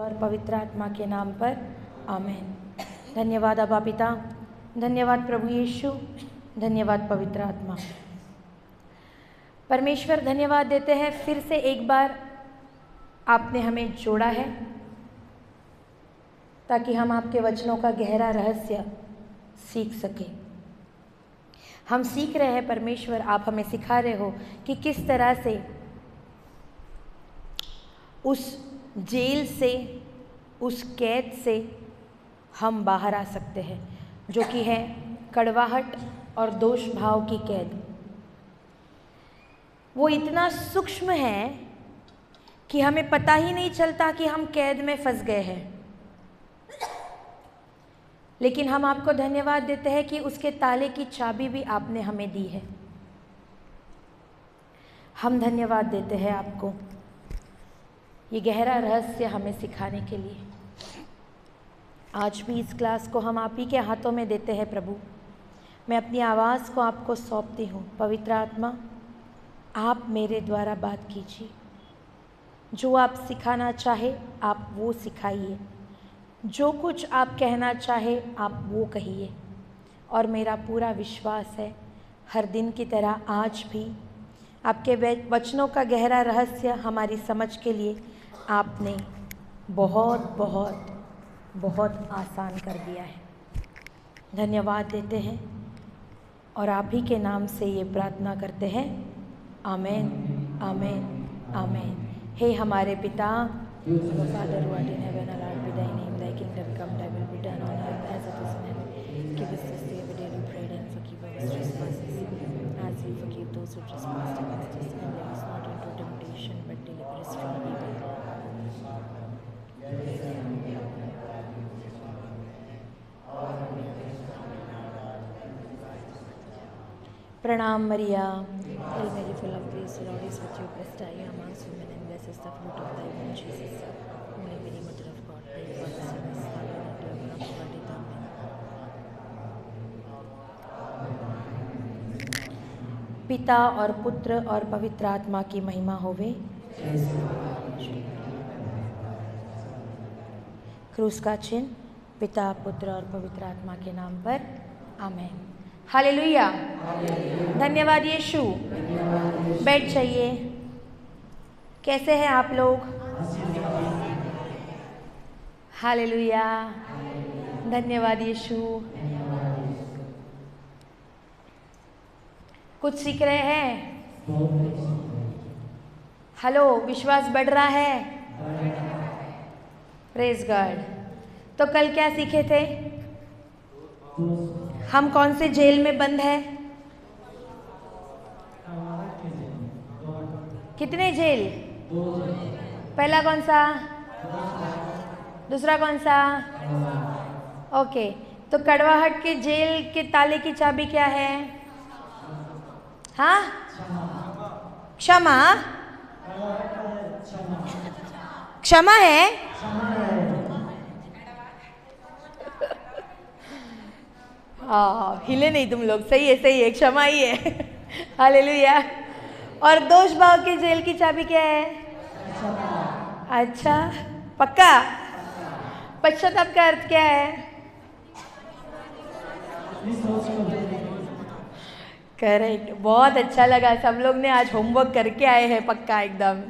और पवित्र आत्मा के नाम पर आमीन। धन्यवाद अबा पिता, धन्यवाद प्रभु यीशु, धन्यवाद पवित्र आत्मा। परमेश्वर धन्यवाद देते हैं, फिर से एक बार आपने हमें जोड़ा है ताकि हम आपके वचनों का गहरा रहस्य सीख सकें। हम सीख रहे हैं परमेश्वर, आप हमें सिखा रहे हो कि किस तरह से उस जेल से, उस कैद से हम बाहर आ सकते हैं, जो कि है कड़वाहट और दोष भाव की कैद। वो इतना सूक्ष्म है कि हमें पता ही नहीं चलता कि हम कैद में फंस गए हैं, लेकिन हम आपको धन्यवाद देते हैं कि उसके ताले की चाबी भी आपने हमें दी है। हम धन्यवाद देते हैं आपको ये गहरा रहस्य हमें सिखाने के लिए। आज भी इस क्लास को हम आप ही के हाथों में देते हैं प्रभु। मैं अपनी आवाज़ को आपको सौंपती हूँ। पवित्र आत्मा, आप मेरे द्वारा बात कीजिए। जो आप सिखाना चाहे आप वो सिखाइए, जो कुछ आप कहना चाहे आप वो कहिए। और मेरा पूरा विश्वास है हर दिन की तरह आज भी आपके वचनों का गहरा रहस्य हमारी समझ के लिए आपने बहुत बहुत बहुत आसान कर दिया है। धन्यवाद देते हैं और आप ही के नाम से ये प्रार्थना करते हैं, आमीन आमीन आमीन। हे हमारे पिता, Father who art in heaven, hallowed be thy name. Thy kingdom come, thy will be done on earth as it is in heaven. Give us this day our daily bread and forgive our trespasses, as we forgive those who trespass against us. And lead us not into temptation, but deliver us from evil. प्रणाम मरिया, Hail Mary, full of grace, the Lord is with you. Blessed are you amongst women, and blessed is the fruit of thy womb, Jesus. Holy Mary, Mother of God, pray for us sinners, now and at the hour of our death. Amen. पिता और पुत्र और पवित्र आत्मा की महिमा होवे। क्रूस का चिन्ह पिता, पुत्र और पवित्र आत्मा के नाम पर आमीन। हालेलुया। धन्यवाद यीशु। बैठ जाइए। कैसे हैं आप लोग? हालेलुया। धन्यवाद यीशु। कुछ सीख रहे हैं? हेलो, विश्वास बढ़ रहा है? Praise God. तो कल क्या सीखे थे? हम कौन से जेल में बंद हैं? कितने जेल? पहला कौन सा? दूसरा कौन सा? ओके, तो कड़वाहट के जेल के ताले की चाबी क्या है? हाँ, क्षमा। क्षमा है। हिले नहीं तुम लोग। सही है, सही है, क्षमा ही है। हालेलुया। और दोष भाव के जेल की चाबी क्या है? अच्छा, पक्का? पश्चाताप का अर्थ क्या है? करेक्ट। बहुत अच्छा लगा, सब लोग ने आज होमवर्क करके आए हैं पक्का एकदम।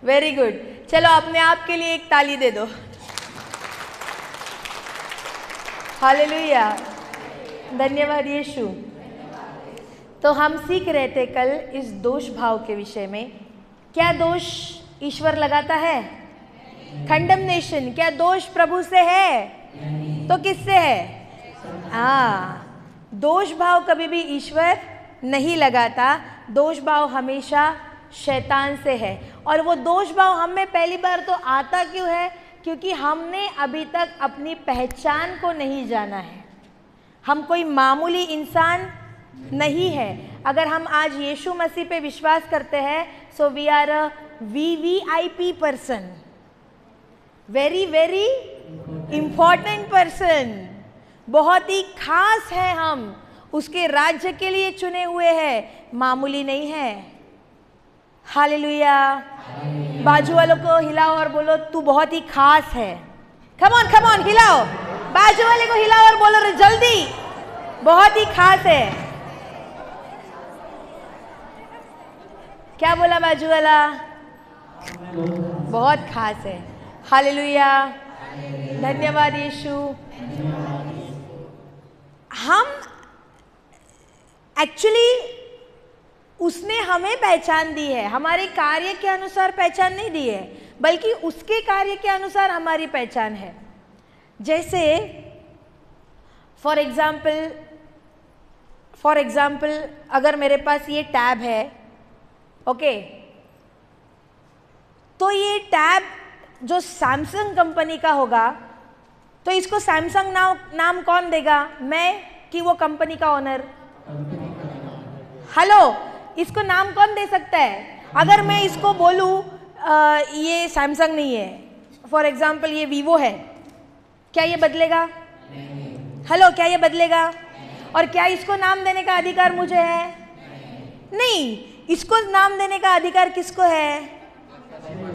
Very good. चलो अपने आप के लिए एक ताली दे दो। हालेलुया। धन्यवाद यीशु। तो हम सीख रहे थे कल इस दोष भाव के विषय में। क्या दोष ईश्वर लगाता है? कंडमनेशन। क्या दोष प्रभु से है? तो किससे है? दोष भाव कभी भी ईश्वर नहीं लगाता। दोष भाव हमेशा शैतान से है। और वो दोष भाव हम में पहली बार तो आता क्यों है? क्योंकि हमने अभी तक अपनी पहचान को नहीं जाना है। हम कोई मामूली इंसान नहीं है। अगर हम आज यीशु मसीह पे विश्वास करते हैं, so we are a VVIP person, very very important person. बहुत ही खास है, हम उसके राज्य के लिए चुने हुए हैं, मामूली नहीं है। हालेलुया। बाजू वालों को हिलाओ और बोलो तू बहुत ही खास है। कम ऑन हिलाओ, बाजू वाले को हिलाओ और बोलो रे जल्दी, बहुत ही खास है। क्या बोला बाजू वाला? बहुत खास है। हालेलुया, धन्यवाद यीशु। हम एक्चुअली उसने हमें पहचान दी है, हमारे कार्य के अनुसार पहचान नहीं दी है, बल्कि उसके कार्य के अनुसार हमारी पहचान है। जैसे फॉर एग्जाम्पल अगर मेरे पास ये टैब है, ओके, तो ये टैब जो सैमसंग कंपनी का होगा, तो इसको सैमसंग नाम कौन देगा? मैं कि वो कंपनी का ओनर? हेलो, इसको नाम कौन दे सकता है? अगर मैं इसको बोलूँ ये सैमसंग नहीं है, फॉर एग्जाम्पल ये वीवो है, क्या ये बदलेगा? हेलो, क्या ये बदलेगा? और क्या इसको नाम देने का अधिकार मुझे है? नहीं, इसको नाम देने का अधिकार किसको है?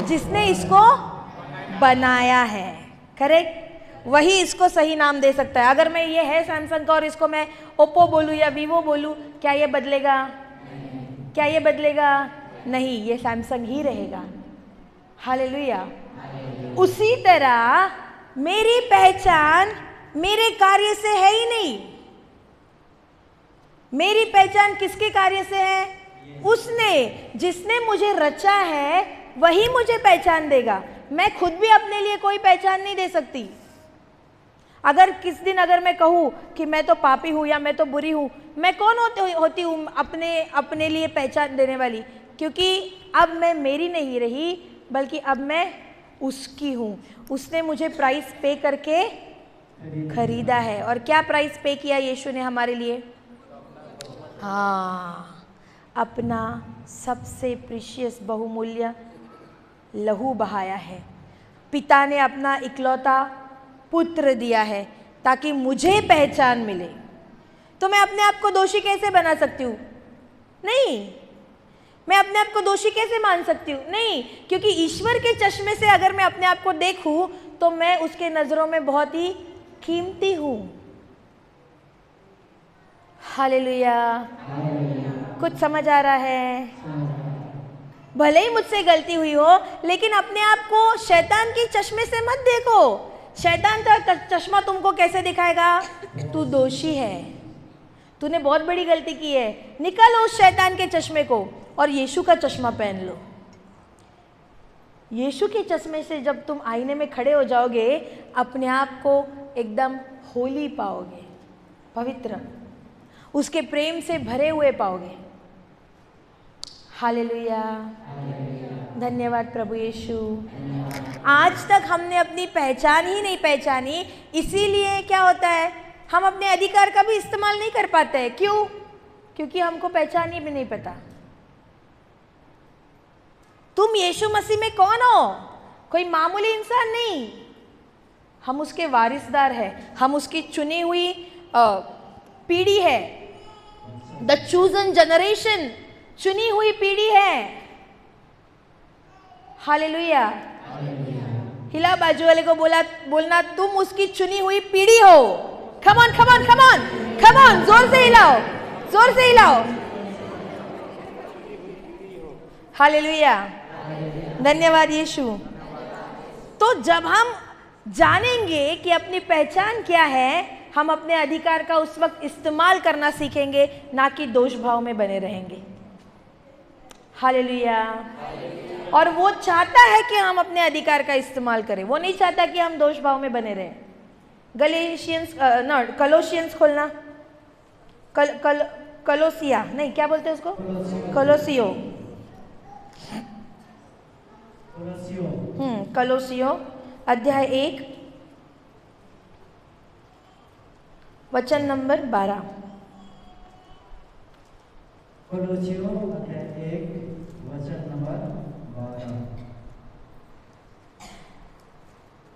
जिसने इसको बनाया है, करेक्ट? वही इसको सही नाम दे सकता है। अगर मैं ये है सैमसंग का और इसको मैं ओप्पो बोलूँ या वीवो बोलूँ, क्या ये बदलेगा? क्या ये बदलेगा? नहीं, ये सैमसंग ही रहेगा। हालेलुया। उसी तरह मेरी पहचान मेरे कार्य से है ही नहीं। मेरी पहचान किसके कार्य से है? उसने, जिसने मुझे रचा है वही मुझे पहचान देगा। मैं खुद भी अपने लिए कोई पहचान नहीं दे सकती। अगर किस दिन अगर मैं कहूँ कि मैं तो पापी हूँ या मैं तो बुरी हूँ, मैं कौन होती हूँ अपने लिए पहचान देने वाली? क्योंकि अब मैं मेरी नहीं रही, बल्कि अब मैं उसकी हूँ। उसने मुझे प्राइस पे करके खरीदा है। और क्या प्राइस पे किया यीशु ने हमारे लिए? हाँ, अपना सबसे प्रीशियस बहुमूल्य लहू बहाया है। पिता ने अपना इकलौता पुत्र दिया है ताकि मुझे पहचान मिले। तो मैं अपने आप को दोषी कैसे बना सकती हूँ? नहीं। मैं अपने आप को दोषी कैसे मान सकती हूँ? नहीं, क्योंकि ईश्वर के चश्मे से अगर मैं अपने आप को देखूँ तो मैं उसके नज़रों में बहुत ही कीमती हूँ। हालेलुया। कुछ समझ आ रहा है? भले ही मुझसे गलती हुई हो, लेकिन अपने आप को शैतान के चश्मे से मत देखो। शैतान का चश्मा तुमको कैसे दिखाएगा? तू दोषी है, तूने बहुत बड़ी गलती की है। निकालो उस शैतान के चश्मे को और यीशु का चश्मा पहन लो। यीशु के चश्मे से जब तुम आईने में खड़े हो जाओगे, अपने आप को एकदम होली पाओगे, पवित्र, उसके प्रेम से भरे हुए पाओगे। हालेलुया, धन्यवाद प्रभु यीशु। आज तक हमने अपनी पहचान ही नहीं पहचानी, इसीलिए क्या होता है, हम अपने अधिकार का भी इस्तेमाल नहीं कर पाते हैं। क्यों? क्योंकि हमको पहचान ही भी नहीं पता। तुम यीशु मसीह में कौन हो? कोई मामूली इंसान नहीं, हम उसके वारिसदार हैं, हम उसकी चुनी हुई पीढ़ी है। द चूजन जनरेशन, चुनी हुई पीढ़ी है। हालेलुया। हिला बाजू वाले को बोलना तुम उसकी चुनी हुई पीढ़ी हो। Come on come on come on come on, जोर से हिलाओ, जोर से हिलाओ। हालेलुया, धन्यवाद यीशु। तो जब हम जानेंगे कि अपनी पहचान क्या है, हम अपने अधिकार का उस वक्त इस्तेमाल करना सीखेंगे, ना कि दोष भाव में बने रहेंगे। हालेलुया। और वो चाहता है कि हम अपने अधिकार का इस्तेमाल करें, वो नहीं चाहता कि हम दोष भाव में बने रहें। कलोशियंस खोलना, कलोसिया नहीं, क्या बोलते हैं उसको? कलोसियो अध्याय 1 वचन नंबर 12। कलोसियो अध्याय 1 वचन नंबर 12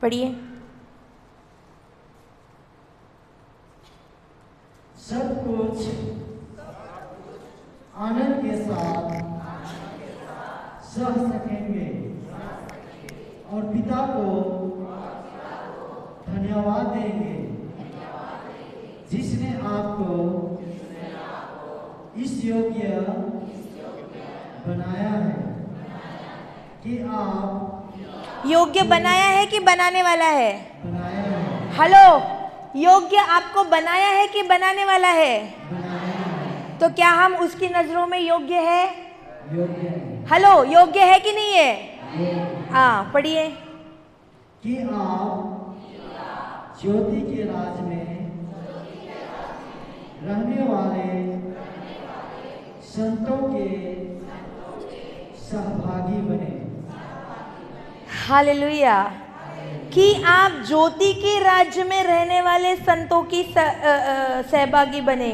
पढ़िए। सब कुछ आनंद के साथ योग्य बनाया है कि आप योग्य बनाया है कि बनाने वाला है? बनाया है। हेलो, योग्य आपको बनाया है कि बनाने वाला है? बनाया है। तो क्या हम उसकी नजरों में योग्य है? योग्य है। हेलो, योग्य है कि नहीं है? योग्य। हाँ, पढ़िए। कि आप ज्योति के राज में रहने वाले संतों के सहभागी बने। हालेलुया। कि आप ज्योति के राज्य में रहने वाले संतों की सहभागी बने।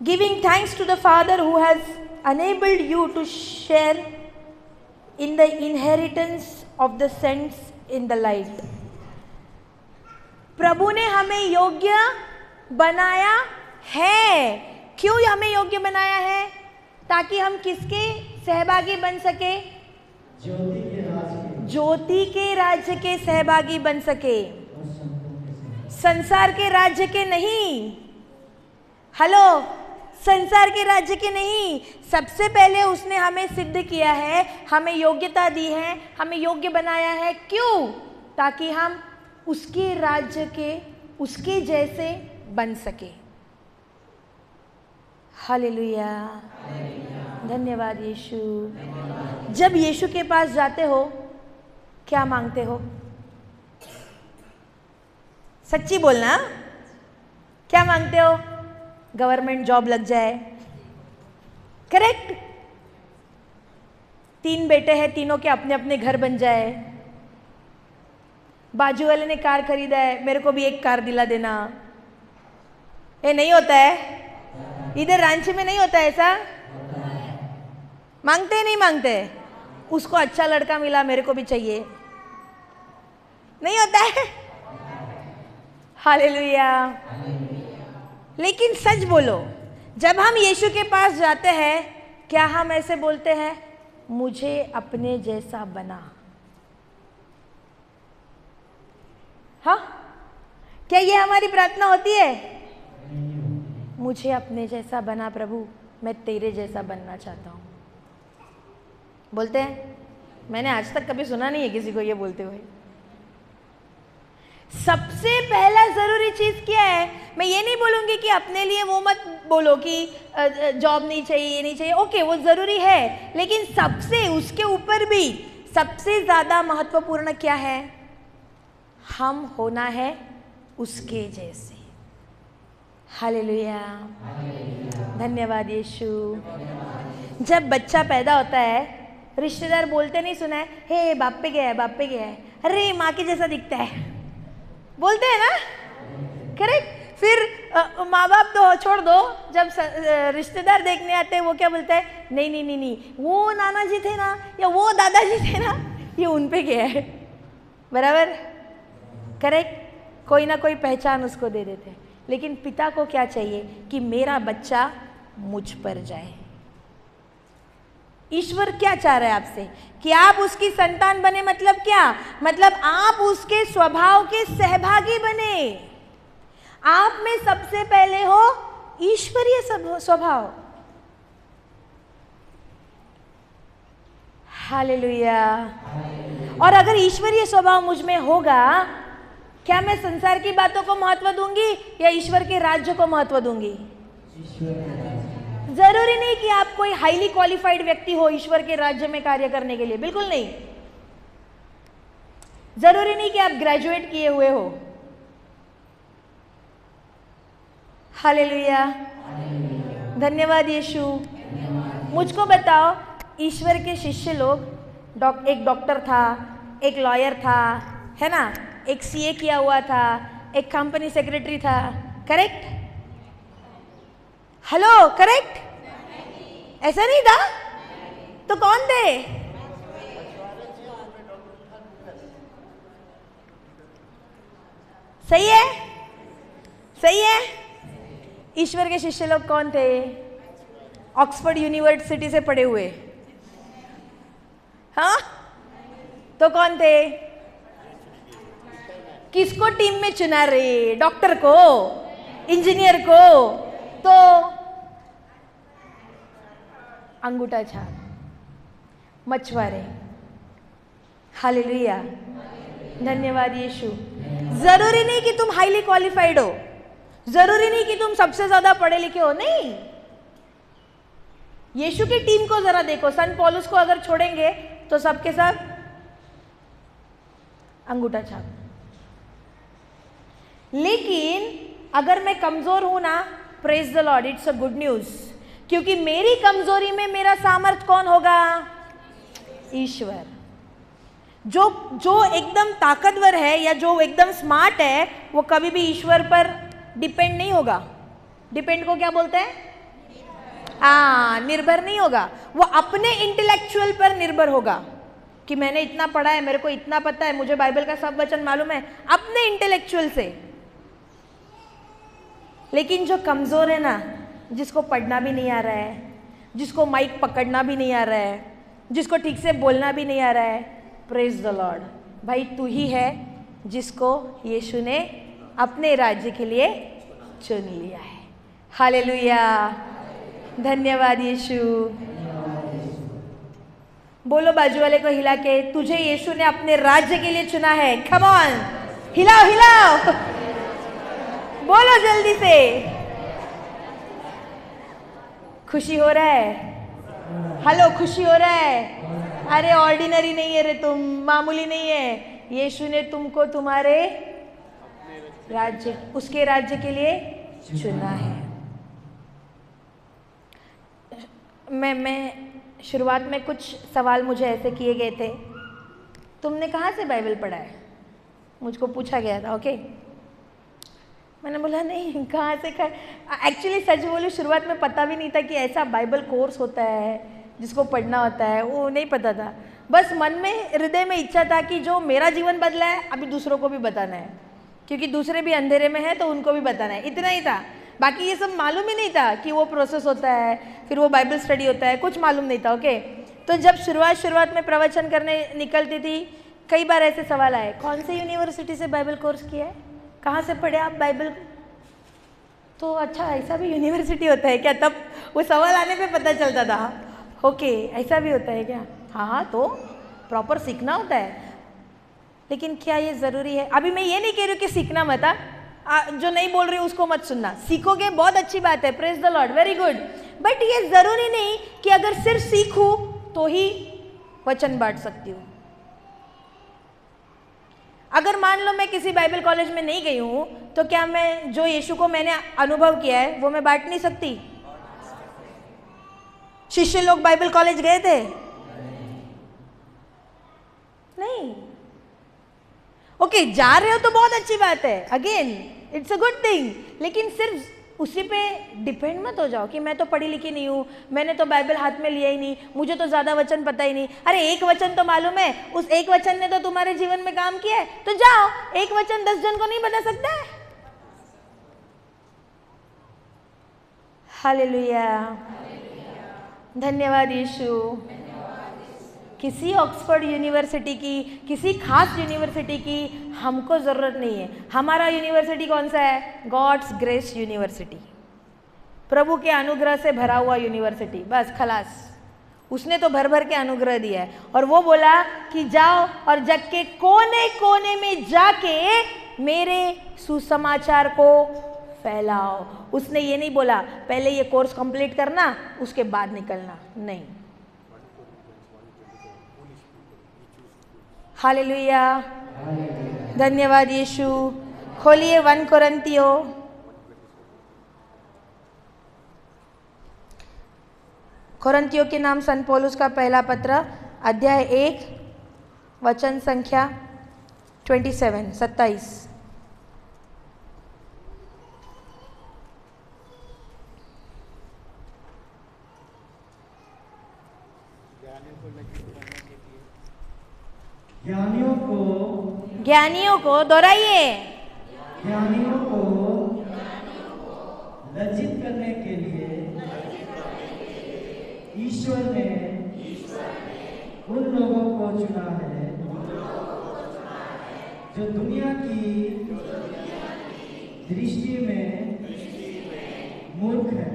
Giving thanks to the father who has enabled you to share in the inheritance of the saints in the light. प्रभु ने हमें योग्य बनाया है। क्यों हमें योग्य बनाया है? ताकि हम किसके सहभागी बन सके? ज्योति के राज के ज्योति के राज्य के सहभागी बन सके, और संतों के सहभागी। संसार के राज्य के नहीं। हेलो, संसार के राज्य के नहीं। सबसे पहले उसने हमें सिद्ध किया है, हमें योग्यता दी है, हमें योग्य बनाया है। क्यों? ताकि हम उसके राज्य के, उसके जैसे बन सके। हालेलुया, धन्यवाद यीशु। जब यीशु के पास जाते हो, क्या मांगते हो? सच्ची बोलना, क्या मांगते हो? गवर्नमेंट जॉब लग जाए, करेक्ट? 3 बेटे हैं, तीनों के अपने अपने घर बन जाए। बाजू वाले ने कार खरीदा है, मेरे को भी एक कार दिला देना। ये नहीं होता है इधर रांची में, नहीं होता है ऐसा। मांगते नहीं मांगते? उसको अच्छा लड़का मिला, मेरे को भी चाहिए, नहीं होता है? हालेलुया। लेकिन सच बोलो, जब हम यीशु के पास जाते हैं, क्या हम ऐसे बोलते हैं, मुझे अपने जैसा बना? हाँ, क्या ये हमारी प्रार्थना होती है? मुझे अपने जैसा बना प्रभु, मैं तेरे जैसा बनना चाहता हूँ। बोलते हैं? मैंने आज तक कभी सुना नहीं है किसी को ये बोलते हुए। सबसे पहला जरूरी चीज क्या है? मैं ये नहीं बोलूंगी कि अपने लिए वो मत बोलो कि जॉब नहीं चाहिए, ये नहीं चाहिए। ओके, वो जरूरी है, लेकिन सबसे उसके ऊपर भी सबसे ज्यादा महत्वपूर्ण क्या है? हम होना है उसके जैसे। हालेलुया, धन्यवाद यीशु। जब बच्चा पैदा होता है, रिश्तेदार बोलते नहीं सुना है, हे बाप पे गया है, बाप पे गया है, अरे माँ के जैसा दिखता है, बोलते हैं ना, करेक्ट? फिर माँ बाप तो छोड़ दो, जब रिश्तेदार देखने आते हैं, वो क्या बोलता है, नहीं नहीं नहीं नहीं, वो नाना जी थे ना, या वो दादाजी थे ना, ये उन पे गया है। बराबर, करेक्ट? कोई ना कोई पहचान उसको दे देते हैं। लेकिन पिता को क्या चाहिए? कि मेरा बच्चा मुझ पर जाए। ईश्वर क्या चाह रहा है आपसे? कि आप उसकी संतान बने। मतलब क्या? मतलब आप उसके स्वभाव के सहभागी बने। आप में सबसे पहले हो ईश्वरीय स्वभाव। हालेलुया। और अगर ईश्वरीय स्वभाव मुझ में होगा, क्या मैं संसार की बातों को महत्व दूंगी या ईश्वर के राज्य को महत्व दूंगी? जरूरी नहीं कि आप कोई हाईली क्वालिफाइड व्यक्ति हो ईश्वर के राज्य में कार्य करने के लिए, बिल्कुल नहीं। जरूरी नहीं कि आप ग्रेजुएट किए हुए हो। हालेलुया, धन्यवाद यीशु। मुझको बताओ, ईश्वर के शिष्य लोग, एक डॉक्टर था, एक लॉयर था, है ना, एक सीए किया हुआ था, एक कंपनी सेक्रेटरी था, करेक्ट? Hello, correct? ऐसा नहीं था? तो कौन थे? सही है, सही है। ईश्वर के शिष्य लोग कौन थे? ऑक्सफोर्ड यूनिवर्सिटी से पढ़े हुए। हाँ, तो कौन थे? किसको टीम में चुना रहे? डॉक्टर को, इंजीनियर को? तो अंगूठा छाप, मछुआरे। हालेलुया, धन्यवाद यीशु। जरूरी नहीं कि तुम हाईली क्वालिफाइड हो, जरूरी नहीं कि तुम सबसे ज्यादा पढ़े लिखे हो, नहीं। यीशु की टीम को जरा देखो, संत पौलुस को अगर छोड़ेंगे तो सबके सब अंगूठा छाप। लेकिन अगर मैं कमजोर हूं ना, praise the Lord, it's a good news, क्योंकि मेरी कमजोरी में मेरा सामर्थ कौन होगा? ईश्वर। जो एकदम ताकतवर है या जो एकदम स्मार्ट है, वो कभी भी ईश्वर पर डिपेंड नहीं होगा। डिपेंड को क्या बोलते हैं? निर्भर नहीं होगा। वो अपने इंटेलेक्चुअल पर निर्भर होगा कि मैंने इतना पढ़ा है, मेरे को इतना पता है, मुझे बाइबल का सब वचन मालूम है, अपने इंटेलेक्चुअल से। लेकिन जो कमजोर है ना, जिसको पढ़ना भी नहीं आ रहा है, जिसको माइक पकड़ना भी नहीं आ रहा है, जिसको ठीक से बोलना भी नहीं आ रहा है, प्रेज द लॉर्ड, भाई तू ही है जिसको यीशु ने अपने राज्य के लिए चुन लिया है। हालेलुया, धन्यवाद यीशु। बोलो बाजू वाले को हिला के, तुझे यीशु ने अपने राज्य के लिए चुना है। कम ऑन, हिलाओ हिलाओ, बोलो जल्दी से। खुशी हो रहा है? हेलो, खुशी हो रहा है? अरे ऑर्डिनरी नहीं है रे तुम, मामूली नहीं है। यीशु ने तुमको तुम्हारे राज्य, उसके राज्य के लिए चुना है। मैं शुरुआत में कुछ सवाल मुझे ऐसे किए गए थे, तुमने कहाँ से बाइबल पढ़ा है, मुझको पूछा गया था। ओके, मैंने बोला नहीं, कहाँ से एक्चुअली सच बोलूं, शुरुआत में पता भी नहीं था कि ऐसा बाइबल कोर्स होता है जिसको पढ़ना होता है, वो नहीं पता था। बस मन में, हृदय में इच्छा था कि जो मेरा जीवन बदला है अभी दूसरों को भी बताना है, क्योंकि दूसरे भी अंधेरे में हैं तो उनको भी बताना है, इतना ही था। बाकी ये सब मालूम ही नहीं था कि वो प्रोसेस होता है, फिर वो बाइबल स्टडी होता है, कुछ मालूम नहीं था। ओके, तो जब शुरुआत में प्रवचन करने निकलती थी, कई बार ऐसे सवाल आए, कौन से यूनिवर्सिटी से बाइबल कोर्स किया है, कहाँ से पढ़े आप बाइबल? तो अच्छा, ऐसा भी यूनिवर्सिटी होता है क्या? तब वो सवाल आने पे पता चलता था, ओके ऐसा भी होता है क्या। हाँ, तो प्रॉपर सीखना होता है। लेकिन क्या ये ज़रूरी है? अभी मैं ये नहीं कह रही हूँ कि सीखना मत, जो नहीं बोल रही हूँ उसको मत सुनना, सीखोगे बहुत अच्छी बात है, praise the Lord, very good. But ये ज़रूरी नहीं कि अगर सिर्फ सीखूँ तो ही वचन बांट सकती हूँ। अगर मान लो मैं किसी बाइबल कॉलेज में नहीं गई हूँ, तो क्या मैं जो यीशु को मैंने अनुभव किया है वो मैं बांट नहीं सकती? शिष्य लोग बाइबल कॉलेज गए थे? नहीं। ओके, जा रहे हो तो बहुत अच्छी बात है, again it's a good thing, लेकिन सिर्फ उसी पे डिपेंड मत हो जाओ कि मैं तो पढ़ी लिखी नहीं हूँ, मैंने तो बाइबल हाथ में लिया ही नहीं, मुझे तो ज़्यादा वचन पता ही नहीं। अरे एक वचन तो मालूम है, उस एक वचन ने तो तुम्हारे जीवन में काम किया है, तो जाओ, एक वचन 10 जन को नहीं बता सकता है। हालेलुया, धन्यवाद यीशु। किसी ऑक्सफोर्ड यूनिवर्सिटी की, किसी खास यूनिवर्सिटी की हमको ज़रूरत नहीं है। हमारा यूनिवर्सिटी कौन सा है? गॉड्स ग्रेस यूनिवर्सिटी, प्रभु के अनुग्रह से भरा हुआ यूनिवर्सिटी, बस खलास। उसने तो भर भर के अनुग्रह दिया है, और वो बोला कि जाओ और जग के कोने कोने में जाके मेरे सुसमाचार को फैलाओ। उसने ये नहीं बोला पहले ये कोर्स कंप्लीट करना उसके बाद निकलना, नहीं। हालेलुया, धन्यवाद यीशु। खोलिए 1 कोरिन्थियों, कोरिन्थियों के नाम संत पौलुस का पहला पत्र, अध्याय 1, वचन संख्या 27। ज्ञानियों को दोहराइए, ज्ञानियों को लज्जित करने के लिए ईश्वर ने उन लोगों को चुना है जो दुनिया की दृष्टि में मूर्ख है।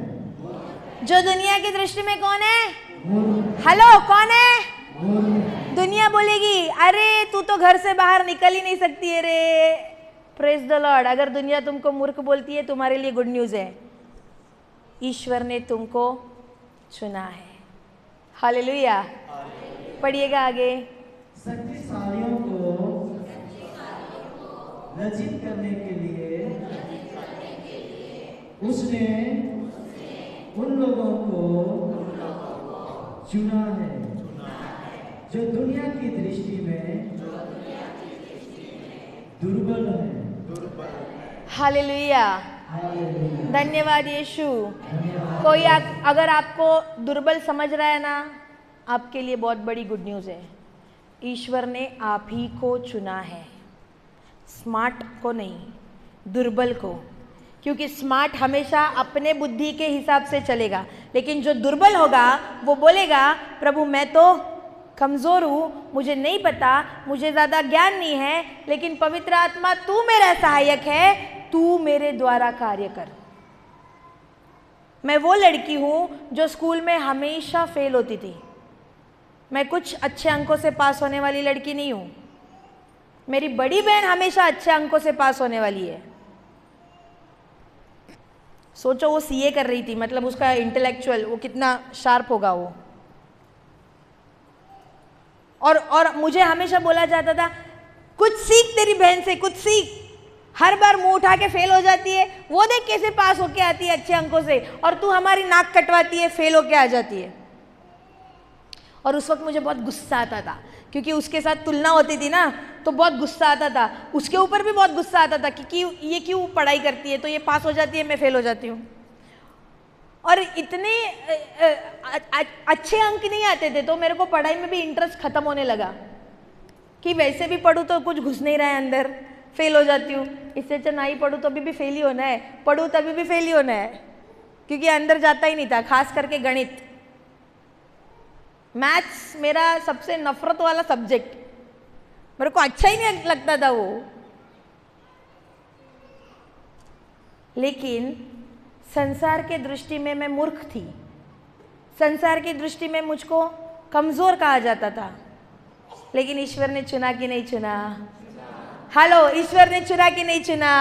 जो दुनिया की दृष्टि में कौन है? हेलो, कौन है? दुनिया बोलेगी अरे तू तो घर से बाहर निकल ही नहीं सकती है रे। Praise the Lord. अगर दुनिया तुमको मूर्ख बोलती है, तुम्हारे लिए गुड न्यूज़ है, ईश्वर ने तुमको चुना है। हालेलुया। पढ़िएगा आगे। शक्तिशालियों को लज्जित करने के लिए उसने उन लोगों को चुना है जो दुनिया की दृष्टि में दुर्बल है। हालेलुया। धन्यवाद यीशु। कोई अगर आपको दुर्बल समझ रहा है ना, आपके लिए बहुत बड़ी गुड न्यूज़ है। ईश्वर ने आप ही को चुना है, स्मार्ट को नहीं, दुर्बल को। क्योंकि स्मार्ट हमेशा अपने बुद्धि के हिसाब से चलेगा, लेकिन जो दुर्बल होगा वो बोलेगा प्रभु मैं तो कमज़ोर हूँ, मुझे नहीं पता, मुझे ज़्यादा ज्ञान नहीं है, लेकिन पवित्र आत्मा तू मेरा सहायक है, तू मेरे द्वारा कार्य कर। मैं वो लड़की हूँ जो स्कूल में हमेशा फेल होती थी। मैं कुछ अच्छे अंकों से पास होने वाली लड़की नहीं हूँ। मेरी बड़ी बहन हमेशा अच्छे अंकों से पास होने वाली है। सोचो वो सीए कर रही थी, मतलब उसका इंटेलेक्चुअल वो कितना शार्प होगा वो। और मुझे हमेशा बोला जाता था कुछ सीख तेरी बहन से, कुछ सीख। हर बार मुंह उठा के फेल हो जाती है, वो देख कैसे पास होके आती है अच्छे अंकों से, और तू हमारी नाक कटवाती है, फेल होके आ जाती है। और उस वक्त मुझे बहुत गुस्सा आता था, क्योंकि उसके साथ तुलना होती थी ना, तो बहुत गुस्सा आता था। उसके ऊपर भी बहुत गुस्सा आता था कि ये क्यों पढ़ाई करती है, तो ये पास हो जाती है, मैं फेल हो जाती हूँ। और इतने अच्छे अंक नहीं आते थे, तो मेरे को पढ़ाई में भी इंटरेस्ट खत्म होने लगा कि वैसे भी पढ़ूँ तो कुछ घुस नहीं रहा है अंदर, फेल हो जाती हूँ। इससे अच्छा ना ही पढ़ूँ तो भी फेल ही होना है, पढ़ूँ तभी भी फेल ही होना है, क्योंकि अंदर जाता ही नहीं था। खास करके गणित, मैथ्स मेरा सबसे नफरत वाला सब्जेक्ट, मेरे को अच्छा ही नहीं लगता था वो। लेकिन संसार के दृष्टि में मैं मूर्ख थी, संसार की दृष्टि में मुझको कमज़ोर कहा जाता था। लेकिन ईश्वर ने चुना कि नहीं चुना? हेलो, ईश्वर ने चुना कि नहीं चुना?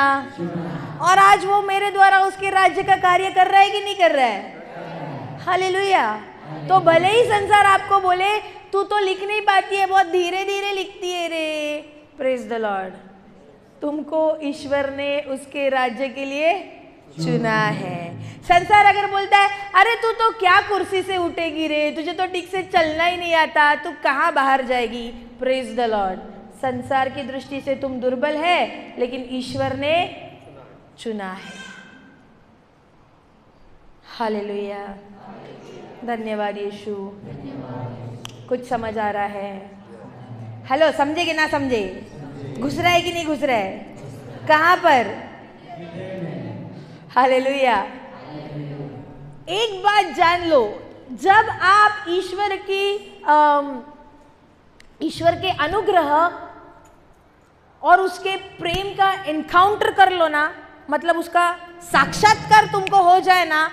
और आज वो मेरे द्वारा उसके राज्य का कार्य कर रहा है कि नहीं कर रहा है? हालेलुया। तो भले ही संसार आपको बोले तू तो लिख नहीं पाती है, बहुत धीरे धीरे लिखती है रे, प्रेज द लॉर्ड, तुमको ईश्वर ने उसके राज्य के लिए चुना है। संसार अगर बोलता है अरे तू तो क्या कुर्सी से उठेगी रे, तुझे तो ठीक से चलना ही नहीं आता, तू कहाँ बाहर जाएगी, प्रेज द लॉर्ड, संसार की दृष्टि से तुम दुर्बल है, लेकिन ईश्वर ने चुना है। हालेलुया। धन्यवाद यीशु। कुछ समझ आ रहा है? हेलो, समझे कि ना समझे? घुस रहा है कि नहीं घुस रहा है? कहाँ पर? हालेलुया। एक बात जान लो, जब आप ईश्वर के अनुग्रह और उसके प्रेम का एनकाउंटर कर लो ना, मतलब उसका साक्षात्कार तुमको हो जाए ना,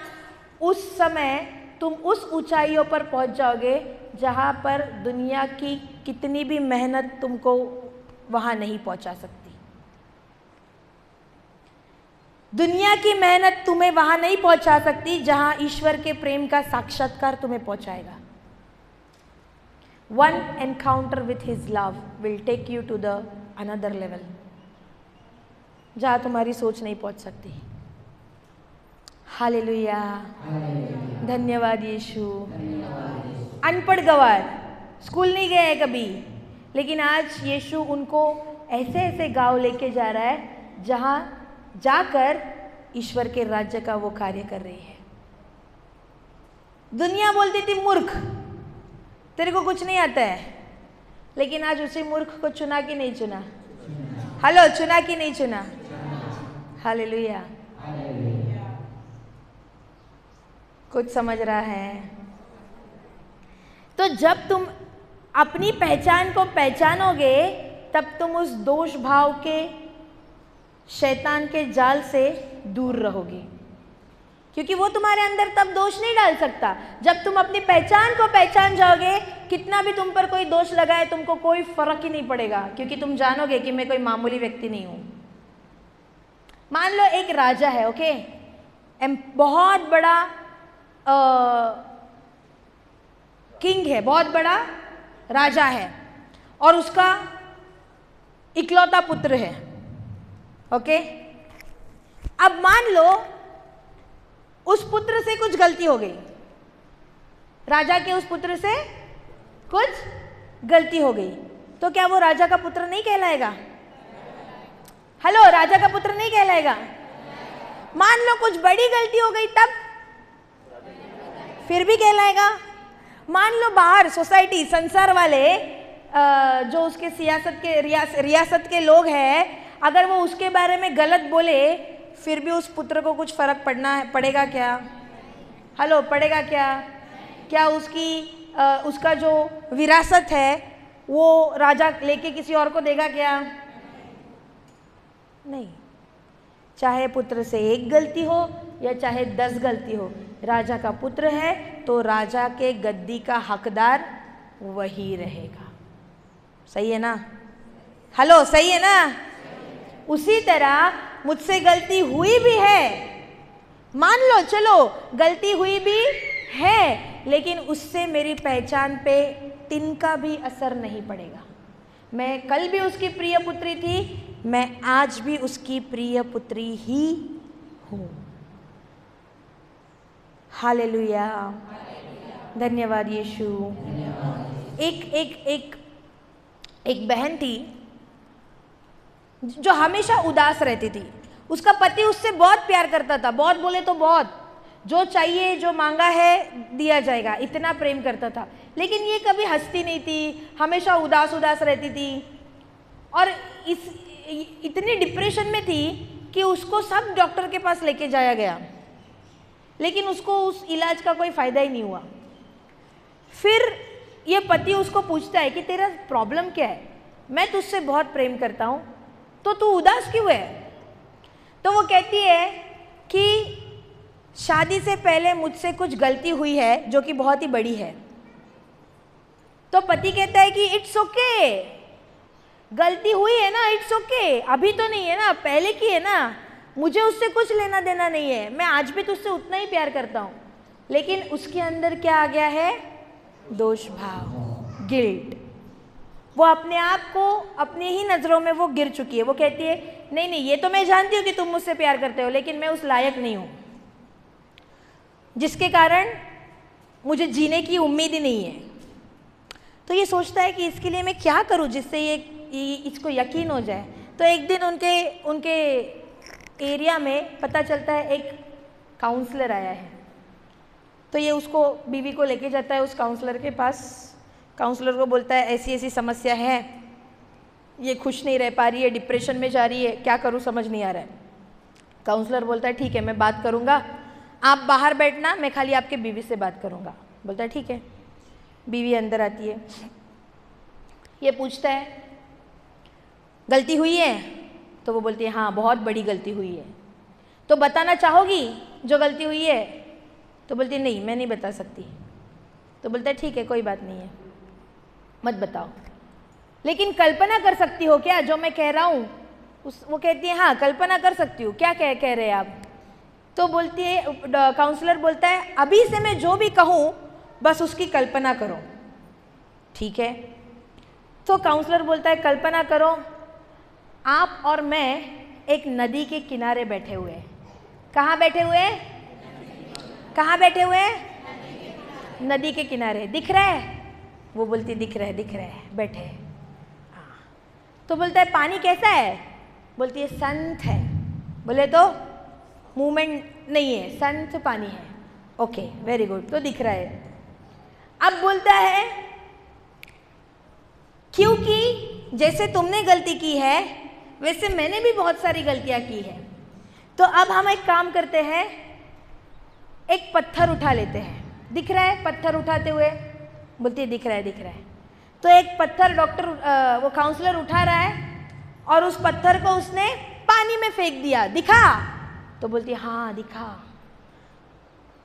उस समय तुम उस ऊंचाइयों पर पहुंच जाओगे जहां पर दुनिया की कितनी भी मेहनत तुमको वहां नहीं पहुंचा सकती। दुनिया की मेहनत तुम्हें वहां नहीं पहुंचा सकती जहां ईश्वर के प्रेम का साक्षात्कार तुम्हें पहुंचाएगा। One encounter with His love will take you to the another level, जहां तुम्हारी सोच नहीं पहुंच सकती। हालेलुया। धन्यवाद यीशु। अनपढ़ गवार, स्कूल नहीं गए हैं कभी, लेकिन आज यीशु उनको ऐसे ऐसे गांव लेके जा रहा है जहां जाकर ईश्वर के राज्य का वो कार्य कर रही है। दुनिया बोलती थी मूर्ख, तेरे को कुछ नहीं आता है, लेकिन आज उसी मूर्ख को चुना कि नहीं चुना? हेलो, चुना कि नहीं चुना? हालेलुया। कुछ समझ रहा है? तो जब तुम अपनी पहचान को पहचानोगे, तब तुम उस दोष भाव के शैतान के जाल से दूर रहोगे, क्योंकि वो तुम्हारे अंदर तब दोष नहीं डाल सकता जब तुम अपनी पहचान को पहचान जाओगे। कितना भी तुम पर कोई दोष लगाए तुमको कोई फर्क ही नहीं पड़ेगा, क्योंकि तुम जानोगे कि मैं कोई मामूली व्यक्ति नहीं हूं। मान लो एक राजा है, ओके, बहुत बड़ा किंग है, बहुत बड़ा राजा है, और उसका इकलौता पुत्र है, ओके। अब मान लो उस पुत्र से कुछ गलती हो गई, राजा के उस पुत्र से कुछ गलती हो गई, तो क्या वो राजा का पुत्र नहीं कहलाएगा? हेलो, राजा का पुत्र नहीं कहलाएगा? मान लो कुछ बड़ी गलती हो गई तब फिर भी कहलाएगा। मान लो बाहर सोसाइटी, संसार वाले जो उसके सियासत के रियासत के लोग हैं, अगर वो उसके बारे में गलत बोले फिर भी उस पुत्र को कुछ फर्क पड़ेगा क्या? हेलो, पड़ेगा क्या? क्या उसका जो विरासत है वो राजा लेके किसी और को देगा क्या? नहीं। चाहे पुत्र से एक गलती हो या चाहे 10 गलती हो, राजा का पुत्र है तो राजा के गद्दी का हकदार वही रहेगा। सही है ना? हेलो, सही है ना? उसी तरह मुझसे गलती हुई भी है, मान लो, चलो गलती हुई भी है, लेकिन उससे मेरी पहचान पे तिनका भी असर नहीं पड़ेगा। मैं कल भी उसकी प्रिय पुत्री थी, मैं आज भी उसकी प्रिय पुत्री ही हूँ। हालेलुया, धन्यवाद यीशु। एक बहन थी जो हमेशा उदास रहती थी। उसका पति उससे बहुत प्यार करता था, बहुत बोले तो बहुत, जो चाहिए जो मांगा है दिया जाएगा, इतना प्रेम करता था। लेकिन ये कभी हंसती नहीं थी, हमेशा उदास उदास रहती थी, और इतनी डिप्रेशन में थी कि उसको सब डॉक्टर के पास लेके जाया गया, लेकिन उसको उस इलाज का कोई फ़ायदा ही नहीं हुआ। फिर ये पति उसको पूछता है कि तेरा प्रॉब्लम क्या है? मैं तुझसे बहुत प्रेम करता हूँ तो तू उदास क्यों है? तो वो कहती है कि शादी से पहले मुझसे कुछ गलती हुई है जो कि बहुत ही बड़ी है। तो पति कहता है कि इट्स ओके, गलती हुई है ना, इट्स ओके, अभी तो नहीं है ना, पहले की है ना, मुझे उससे कुछ लेना देना नहीं है, मैं आज भी तुझसे उतना ही प्यार करता हूँ। लेकिन उसके अंदर क्या आ गया है? दोष भाव, गिल्ट। वो अपने आप को, अपनी ही नज़रों में वो गिर चुकी है। वो कहती है नहीं नहीं, ये तो मैं जानती हूँ कि तुम मुझसे प्यार करते हो, लेकिन मैं उस लायक नहीं हूँ, जिसके कारण मुझे जीने की उम्मीद ही नहीं है। तो ये सोचता है कि इसके लिए मैं क्या करूँ जिससे ये इसको यकीन हो जाए। तो एक दिन उनके एरिया में पता चलता है एक काउंसलर आया है। तो ये उसको, बीवी को लेके जाता है उस काउंसलर के पास। काउंसलर को बोलता है ऐसी ऐसी समस्या है, ये खुश नहीं रह पा रही है, डिप्रेशन में जा रही है, क्या करूँ समझ नहीं आ रहा है। काउंसलर बोलता है ठीक है, मैं बात करूँगा, आप बाहर बैठना, मैं खाली आपके बीवी से बात करूँगा। बोलता है ठीक है। बीवी अंदर आती है, ये पूछता है गलती हुई है? तो वो बोलती है हाँ, बहुत बड़ी गलती हुई है। तो बताना चाहोगी जो गलती हुई है? तो बोलती है नहीं, मैं नहीं बता सकती। तो बोलता है ठीक है, कोई बात नहीं है, मत बताओ, लेकिन कल्पना कर सकती हो क्या जो मैं कह रहा हूँ? वो कहती है हाँ, कल्पना कर सकती हूँ। क्या कह रहे हैं आप? तो बोलती है, काउंसलर बोलता है अभी से मैं जो भी कहूँ बस उसकी कल्पना करो। ठीक है। तो काउंसलर बोलता है कल्पना करो, आप और मैं एक नदी के किनारे बैठे हुए हैं। कहाँ बैठे हुए हैं? कहाँ बैठे हुए हैं? नदी के किनारे। दिख रहा है? वो बोलती दिख रहा है, बैठे हैं। हाँ। तो बोलता है पानी कैसा है? बोलती है संत है। बोले तो मूवमेंट नहीं है, संत पानी है। ओके, वेरी गुड, तो दिख रहा है। अब बोलता है क्योंकि जैसे तुमने गलती की है वैसे मैंने भी बहुत सारी गलतियां की है, तो अब हम एक काम करते हैं, एक पत्थर उठा लेते हैं। दिख रहा है पत्थर उठाते हुए? बोलती है दिख रहा है। तो एक पत्थर वो काउंसलर उठा रहा है और उस पत्थर को उसने पानी में फेंक दिया। दिखा? तो बोलती है हाँ दिखा।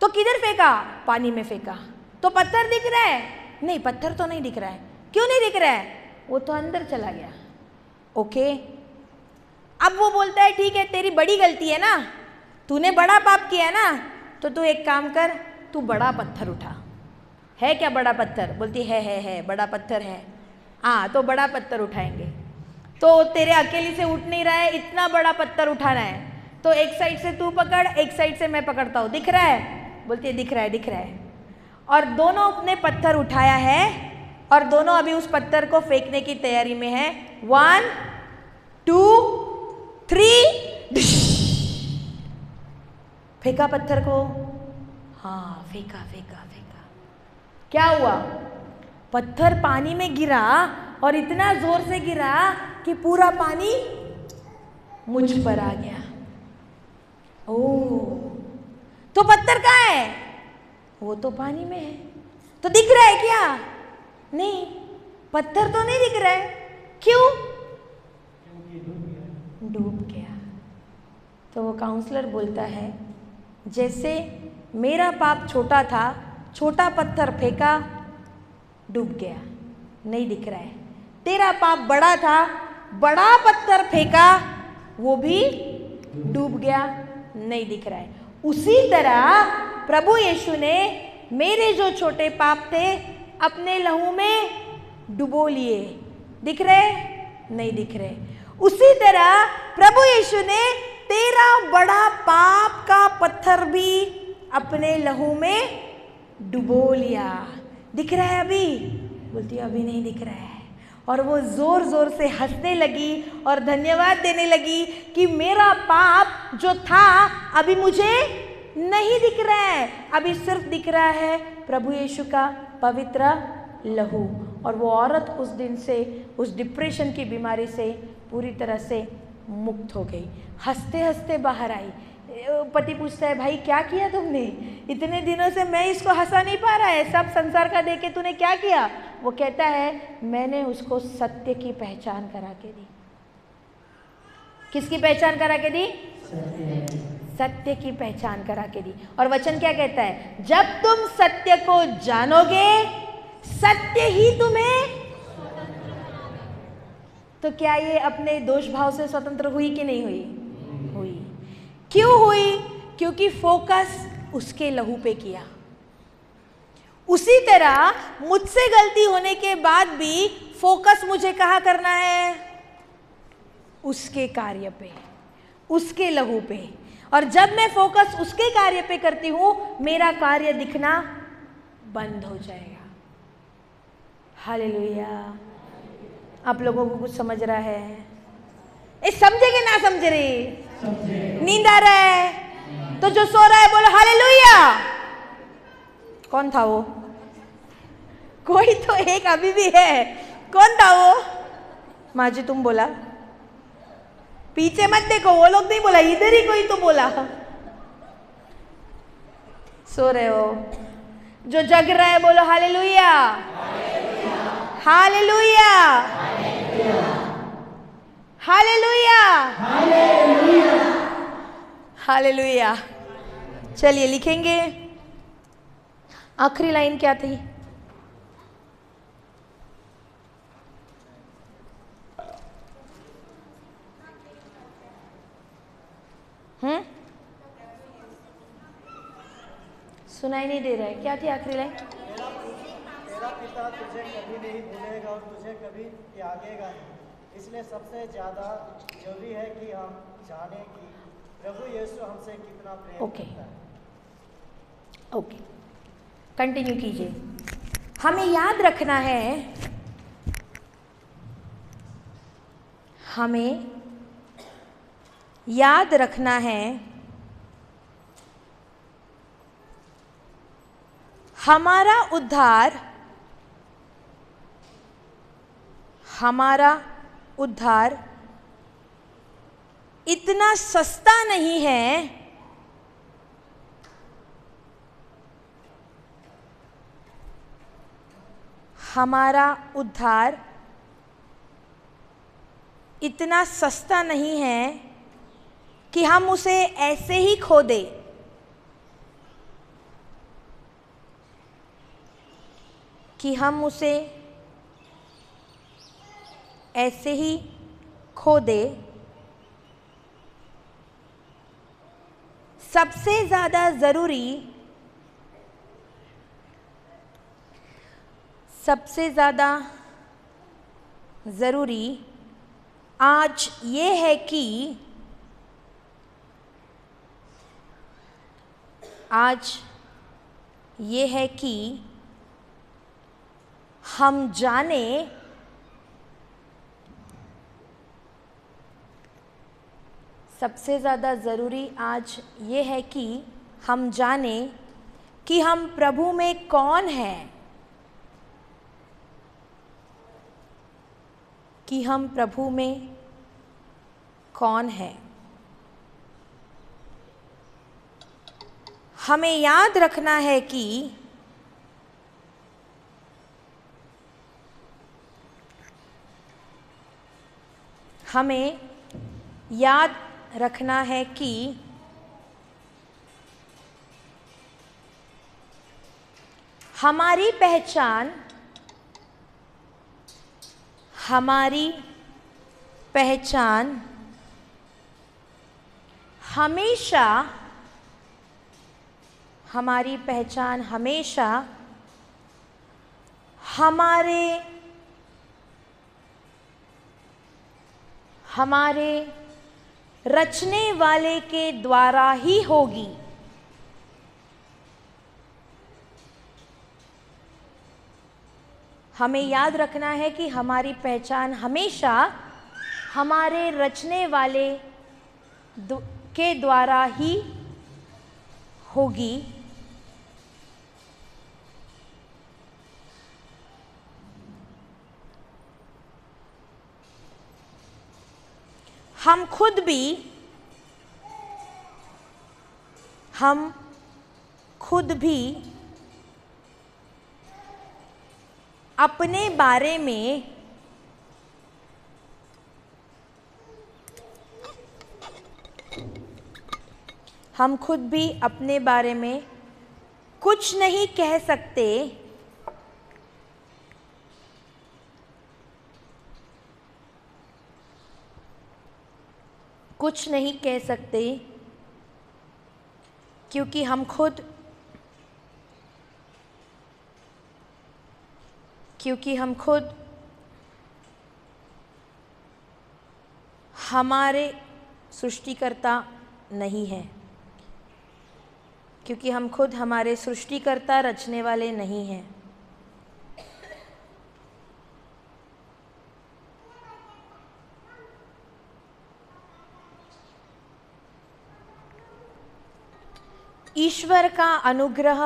तो किधर फेंका? पानी में फेंका। तो पत्थर दिख रहा है? नहीं, पत्थर तो नहीं दिख रहा है। क्यों नहीं दिख रहा है? वो तो अंदर चला गया। ओके, अब वो बोलता है ठीक है तेरी बड़ी गलती है ना, तूने बड़ा पाप किया ना, तो तू एक काम कर, तू बड़ा पत्थर उठा। है क्या बड़ा पत्थर? बोलती है बड़ा पत्थर है। हाँ, तो बड़ा पत्थर उठाएंगे। तो तेरे अकेले से उठ नहीं रहा है, इतना बड़ा पत्थर उठाना है, तो एक साइड से तू पकड़, एक साइड से मैं पकड़ता हूँ। दिख रहा है? बोलती है दिख रहा है, दिख रहा है। और दोनों ने पत्थर उठाया है और दोनों अभी उस पत्थर को फेंकने की तैयारी में है। 1 2 3 फेंका पत्थर को। हाँ, फेंका फेंका फेंका। क्या हुआ? पत्थर पानी में गिरा और इतना जोर से गिरा कि पूरा पानी मुझ पर आ गया। ओह, तो पत्थर कहाँ है? वो तो पानी में है। तो दिख रहा है क्या? नहीं, पत्थर तो नहीं दिख रहा है। क्यों? डूब गया। तो वो काउंसलर बोलता है जैसे मेरा पाप छोटा था, छोटा पत्थर फेंका, डूब गया, नहीं दिख रहा है। तेरा पाप बड़ा था, बड़ा पत्थर फेंका, वो भी डूब गया, नहीं दिख रहा है। उसी तरह प्रभु यीशु ने मेरे जो छोटे पाप थे अपने लहू में डुबो लिए। दिख रहे? नहीं दिख रहे। उसी तरह प्रभु यीशु ने तेरा बड़ा पाप का पत्थर भी अपने लहू में डुबो लिया। दिख रहा है अभी? बोलती है अभी नहीं दिख रहा है। और वो जोर जोर से हंसने लगी और धन्यवाद देने लगी कि मेरा पाप जो था अभी मुझे नहीं दिख रहा है, अभी सिर्फ दिख रहा है प्रभु यीशु का पवित्र लहू। और वो औरत उस दिन से उस डिप्रेशन की बीमारी से पूरी तरह से मुक्त हो गई। हंसते हंसते बाहर आई। पति पूछता है भाई क्या किया तुमने? इतने दिनों से मैं इसको हंसा नहीं पा रहा है, सब संसार का देख के तूने क्या किया? वो कहता है मैंने उसको सत्य की पहचान करा के दी। किसकी पहचान करा के दी? सत्य की पहचान करा के दी। और वचन क्या कहता है? जब तुम सत्य को जानोगे सत्य ही तुम्हें। तो क्या ये अपने दोष भाव से स्वतंत्र हुई कि नहीं हुई? हुई। क्यों हुई? क्योंकि फोकस उसके लहू पे किया। उसी तरह मुझसे गलती होने के बाद भी फोकस मुझे कहाँ करना है? उसके कार्य पे, उसके लहू पे। और जब मैं फोकस उसके कार्य पे करती हूं मेरा कार्य दिखना बंद हो जाएगा। हालेलुया। आप लोगों को कुछ समझ रहा है? समझे कि ना समझ रही? नींद आ रहा है तो जो सो रहा है बोलो हालेलुया। कौन था वो? कोई तो एक अभी भी है। कौन था वो? माँ जी तुम बोला। पीछे मत देखो, वो लोग नहीं बोला, इधर ही कोई तो बोला। सो रहे हो? जो जग रहा है बोलो हालेलुया, हालेलुया, हालेलुया, हालेलुया। चलिए लिखेंगे। आखिरी लाइन क्या थी? सुनाई नहीं दे रहा है। क्या थी आखिरी लाइन? तेरा पिता तुझे कभी नहीं भूलेगा और तुझे कभी त्यागेगा नहीं। इसलिए सबसे ज्यादा जरूरी है कि हम जाने कि प्रभु यीशु हमसे कितना प्रेम करता है। ओके, कंटिन्यू कीजिए। हमें याद रखना है, हमें याद रखना है हमारा उद्धार इतना सस्ता नहीं है हमारा उद्धार इतना सस्ता नहीं है कि हम उसे ऐसे ही खो दें। कि हम उसे ऐसे ही खो दे। सबसे ज़्यादा ज़रूरी आज ये है कि हम जाने सबसे ज़्यादा ज़रूरी आज ये है कि हम जाने कि हम प्रभु में कौन हैं, कि हम प्रभु में कौन हैं। हमें याद रखना है कि हमारी पहचान हमेशा हमारे रचने वाले के द्वारा ही होगी। हमें याद रखना है कि हमारी पहचान हमेशा हमारे रचने वाले के द्वारा ही होगी। हम खुद भी अपने बारे में कुछ नहीं कह सकते, क्योंकि हम खुद हमारे सृष्टिकर्ता नहीं हैं, क्योंकि हम खुद हमारे सृष्टिकर्ता रचने वाले नहीं हैं। ईश्वर का अनुग्रह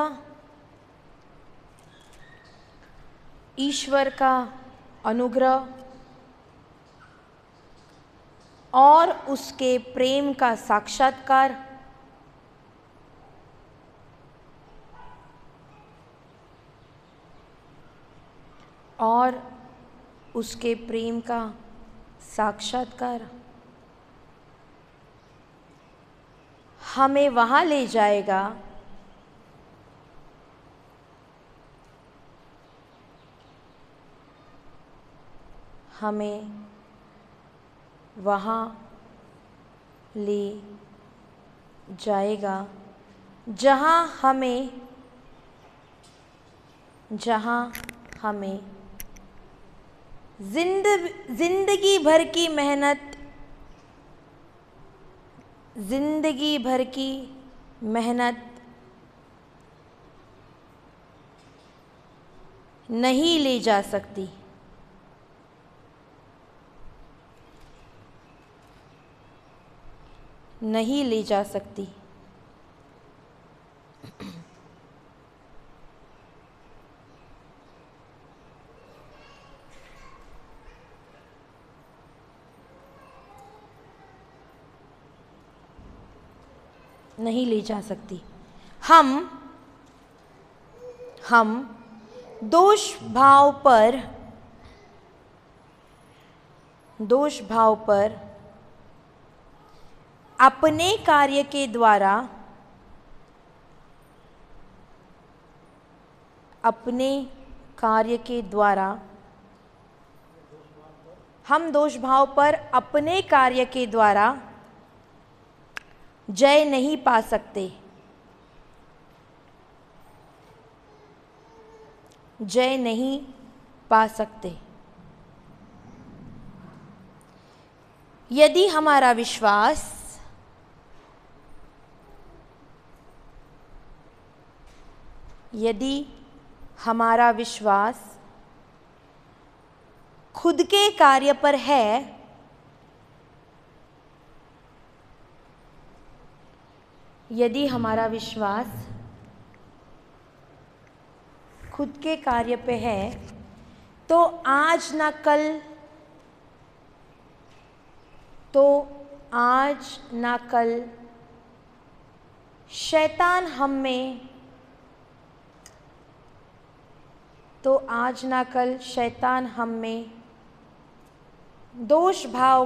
और उसके प्रेम का साक्षात्कार हमें वहाँ ले जाएगा जहाँ हमें जिंदगी भर की मेहनत नहीं ले जा सकती। हम दोष भाव पर अपने कार्य के द्वारा कार्य के द्वारा हम दोष भाव पर अपने कार्य के द्वारा जय नहीं पा सकते, जय नहीं पा सकते। यदि हमारा विश्वास खुद के कार्य पर है, यदि हमारा विश्वास खुद के कार्य पे है, तो आज ना कल शैतान हम में दोष भाव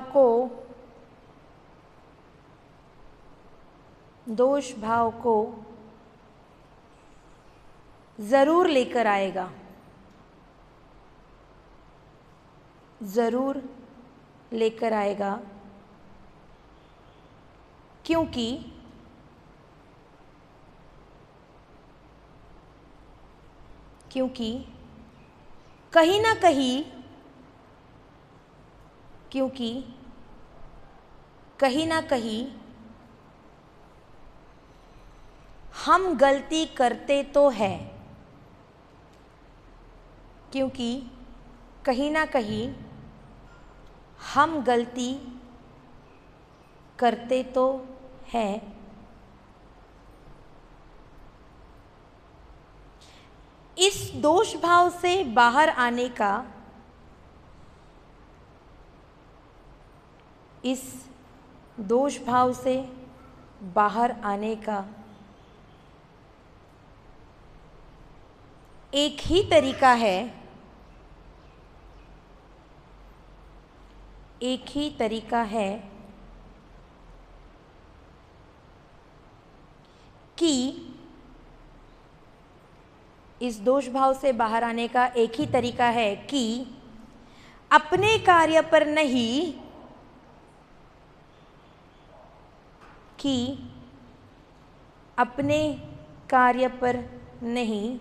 को ज़रूर लेकर आएगा, ज़रूर लेकर आएगा। क्योंकि कहीं ना कहीं हम गलती करते तो हैं, क्योंकि कहीं ना कहीं हम गलती करते तो हैं। इस दोष भाव से बाहर आने का, इस दोष भाव से बाहर आने का एक ही तरीका है, एक ही तरीका है कि इस दोष भाव से बाहर आने का एक ही तरीका है कि अपने कार्य पर नहीं, कि अपने कार्य पर नहीं,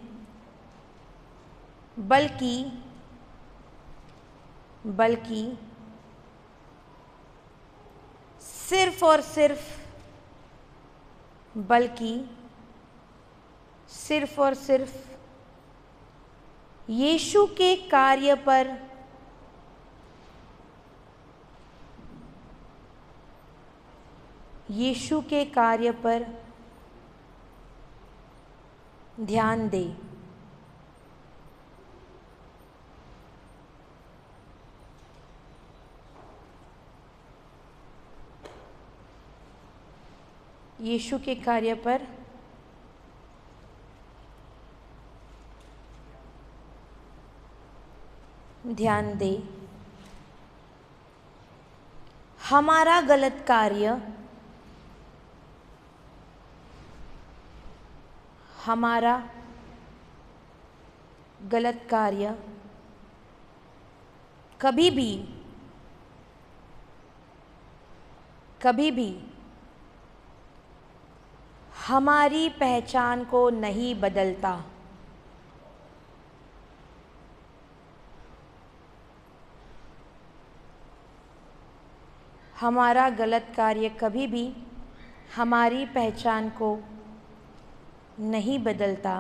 बल्कि सिर्फ और सिर्फ यीशु के कार्य पर ध्यान दे। यीशु के कार्य पर ध्यान दे। हमारा गलत कार्य कभी भी हमारी पहचान को नहीं बदलता। हमारा गलत कार्य कभी भी हमारी पहचान को नहीं बदलता।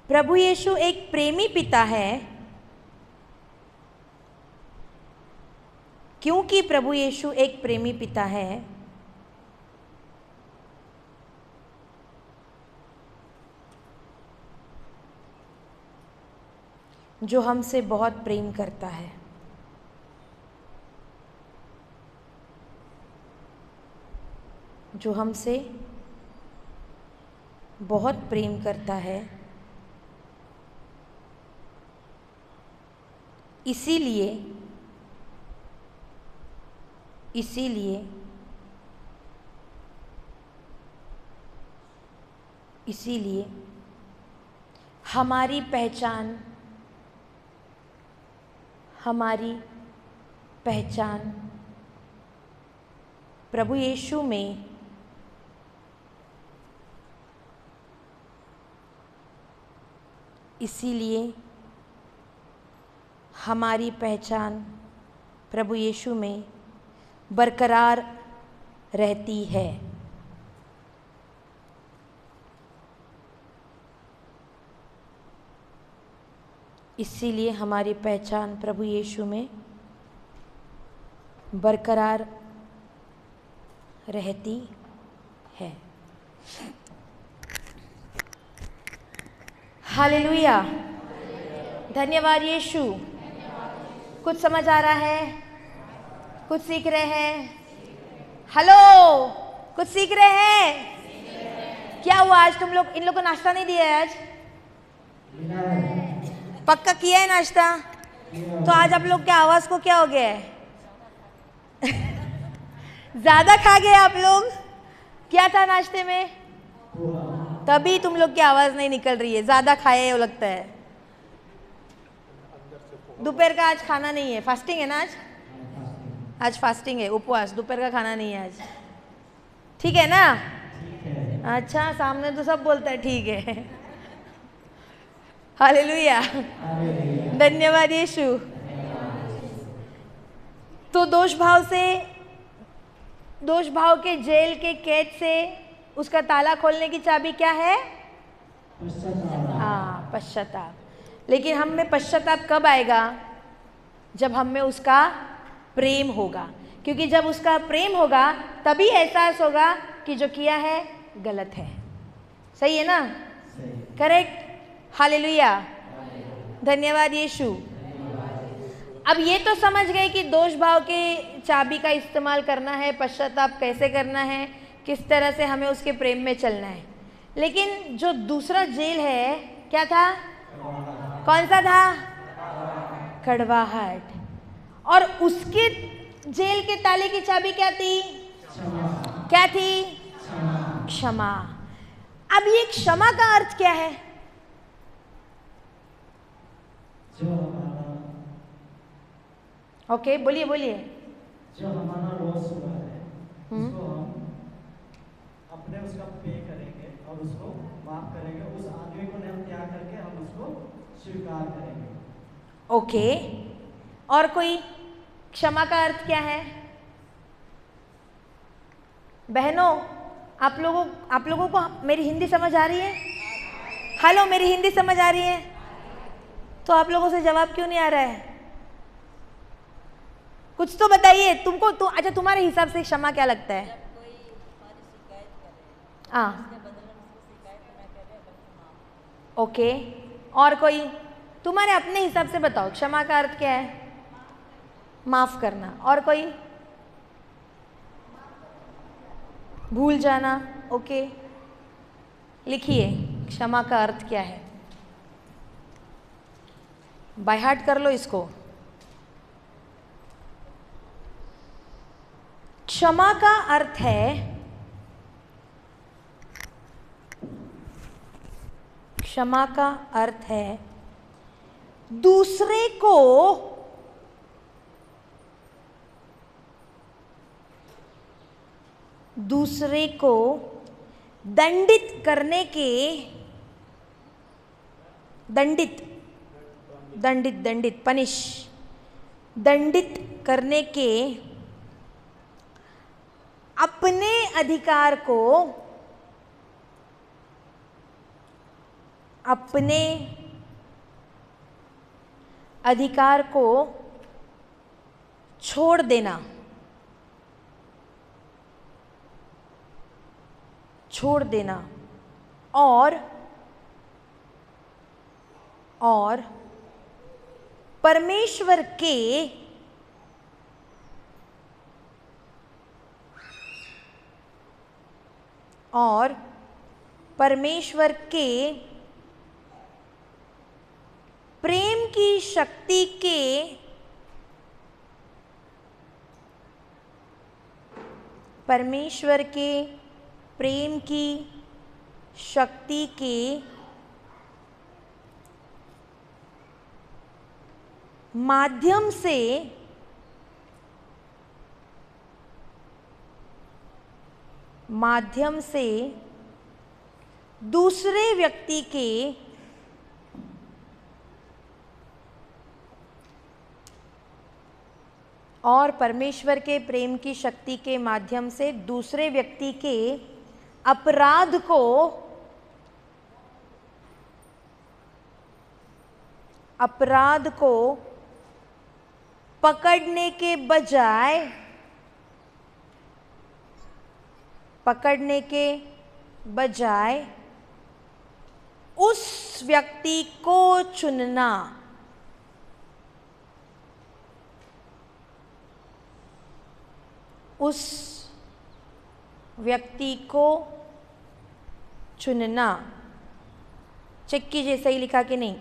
प्रभु यीशु एक प्रेमी पिता है, क्योंकि प्रभु यीशु एक प्रेमी पिता है, जो हमसे बहुत प्रेम करता है। जो हमसे बहुत प्रेम करता है। इसीलिए इसीलिए हमारी पहचान प्रभु यीशु में हमारी पहचान प्रभु यीशु में बरकरार रहती है। इसीलिए हमारी पहचान प्रभु यीशु में बरकरार रहती है। हालेलुया, धन्यवाद यीशु। कुछ समझ आ रहा है? कुछ सीख रहे हैं? हेलो, कुछ सीख रहे हैं? क्या हुआ आज तुम लोग, इन लोगों को नाश्ता नहीं दिया है आज? पक्का किया है नाश्ता? तो आज आप लोग के आवाज को क्या हो गया है? ज्यादा खा गए आप लोग? क्या था नाश्ते में? तभी तुम लोग की आवाज नहीं निकल रही है, ज्यादा खाए हो लगता है। दोपहर का आज खाना नहीं है, फास्टिंग है ना आज फास्टिंग है, उपवास, दोपहर का खाना नहीं है आज, ठीक है ना? अच्छा, सामने तो सब बोलता है ठीक है। हालेलुया, धन्यवाद यीशु। तो दोष भाव के जेल के कैद से उसका ताला खोलने की चाबी क्या है? हाँ, पश्चाताप। लेकिन हम में पश्चाताप कब आएगा? जब हम में उसका प्रेम होगा, क्योंकि जब उसका प्रेम होगा तभी एहसास होगा कि जो किया है गलत है। सही है ना? करेक्ट। हालेलुया, धन्यवाद यीशु। अब ये तो समझ गए कि दोष भाव के चाबी का इस्तेमाल करना है, पश्चाताप कैसे करना है, किस तरह से हमें उसके प्रेम में चलना है। लेकिन जो दूसरा जेल है, क्या था? कौन सा था? कड़वाहट। और उसके जेल के ताले की चाबी क्या थी? क्या थी? क्षमा। अब ये क्षमा का अर्थ क्या है? ओके, बोलिए बोलिए। जो हमारा लॉस हुआ है उसको हम अपने उसका पे करेंगे और उसको माफ करेंगे। उस आदमी को हम त्याग करके हम उसको स्वीकार करेंगे। ओके, और कोई? क्षमा का अर्थ क्या है? बहनों, आप लोगों को मेरी हिंदी समझ आ रही है? हेलो, मेरी हिंदी समझ आ रही है? तो आप लोगों से जवाब क्यों नहीं आ रहा है? कुछ तो बताइए। अच्छा, तुम्हारे हिसाब से क्षमा क्या लगता है? ओके, और कोई? तुम्हारे अपने हिसाब से बताओ, क्षमा का अर्थ क्या है? माफ करना। और कोई? भूल जाना। ओके, लिखिए क्षमा का अर्थ क्या है, बाय हार्ट कर लो इसको। क्षमा का अर्थ है दूसरे को दंडित करने के अपने अधिकार को छोड़ देना और परमेश्वर के प्रेम की शक्ति के शक्ति के माध्यम से दूसरे व्यक्ति के और परमेश्वर के प्रेम की शक्ति के माध्यम से दूसरे व्यक्ति के अपराध को पकड़ने के बजाय उस व्यक्ति को चुनना, उस व्यक्ति को चुनना। चेक कीजिए सही लिखा कि नहीं।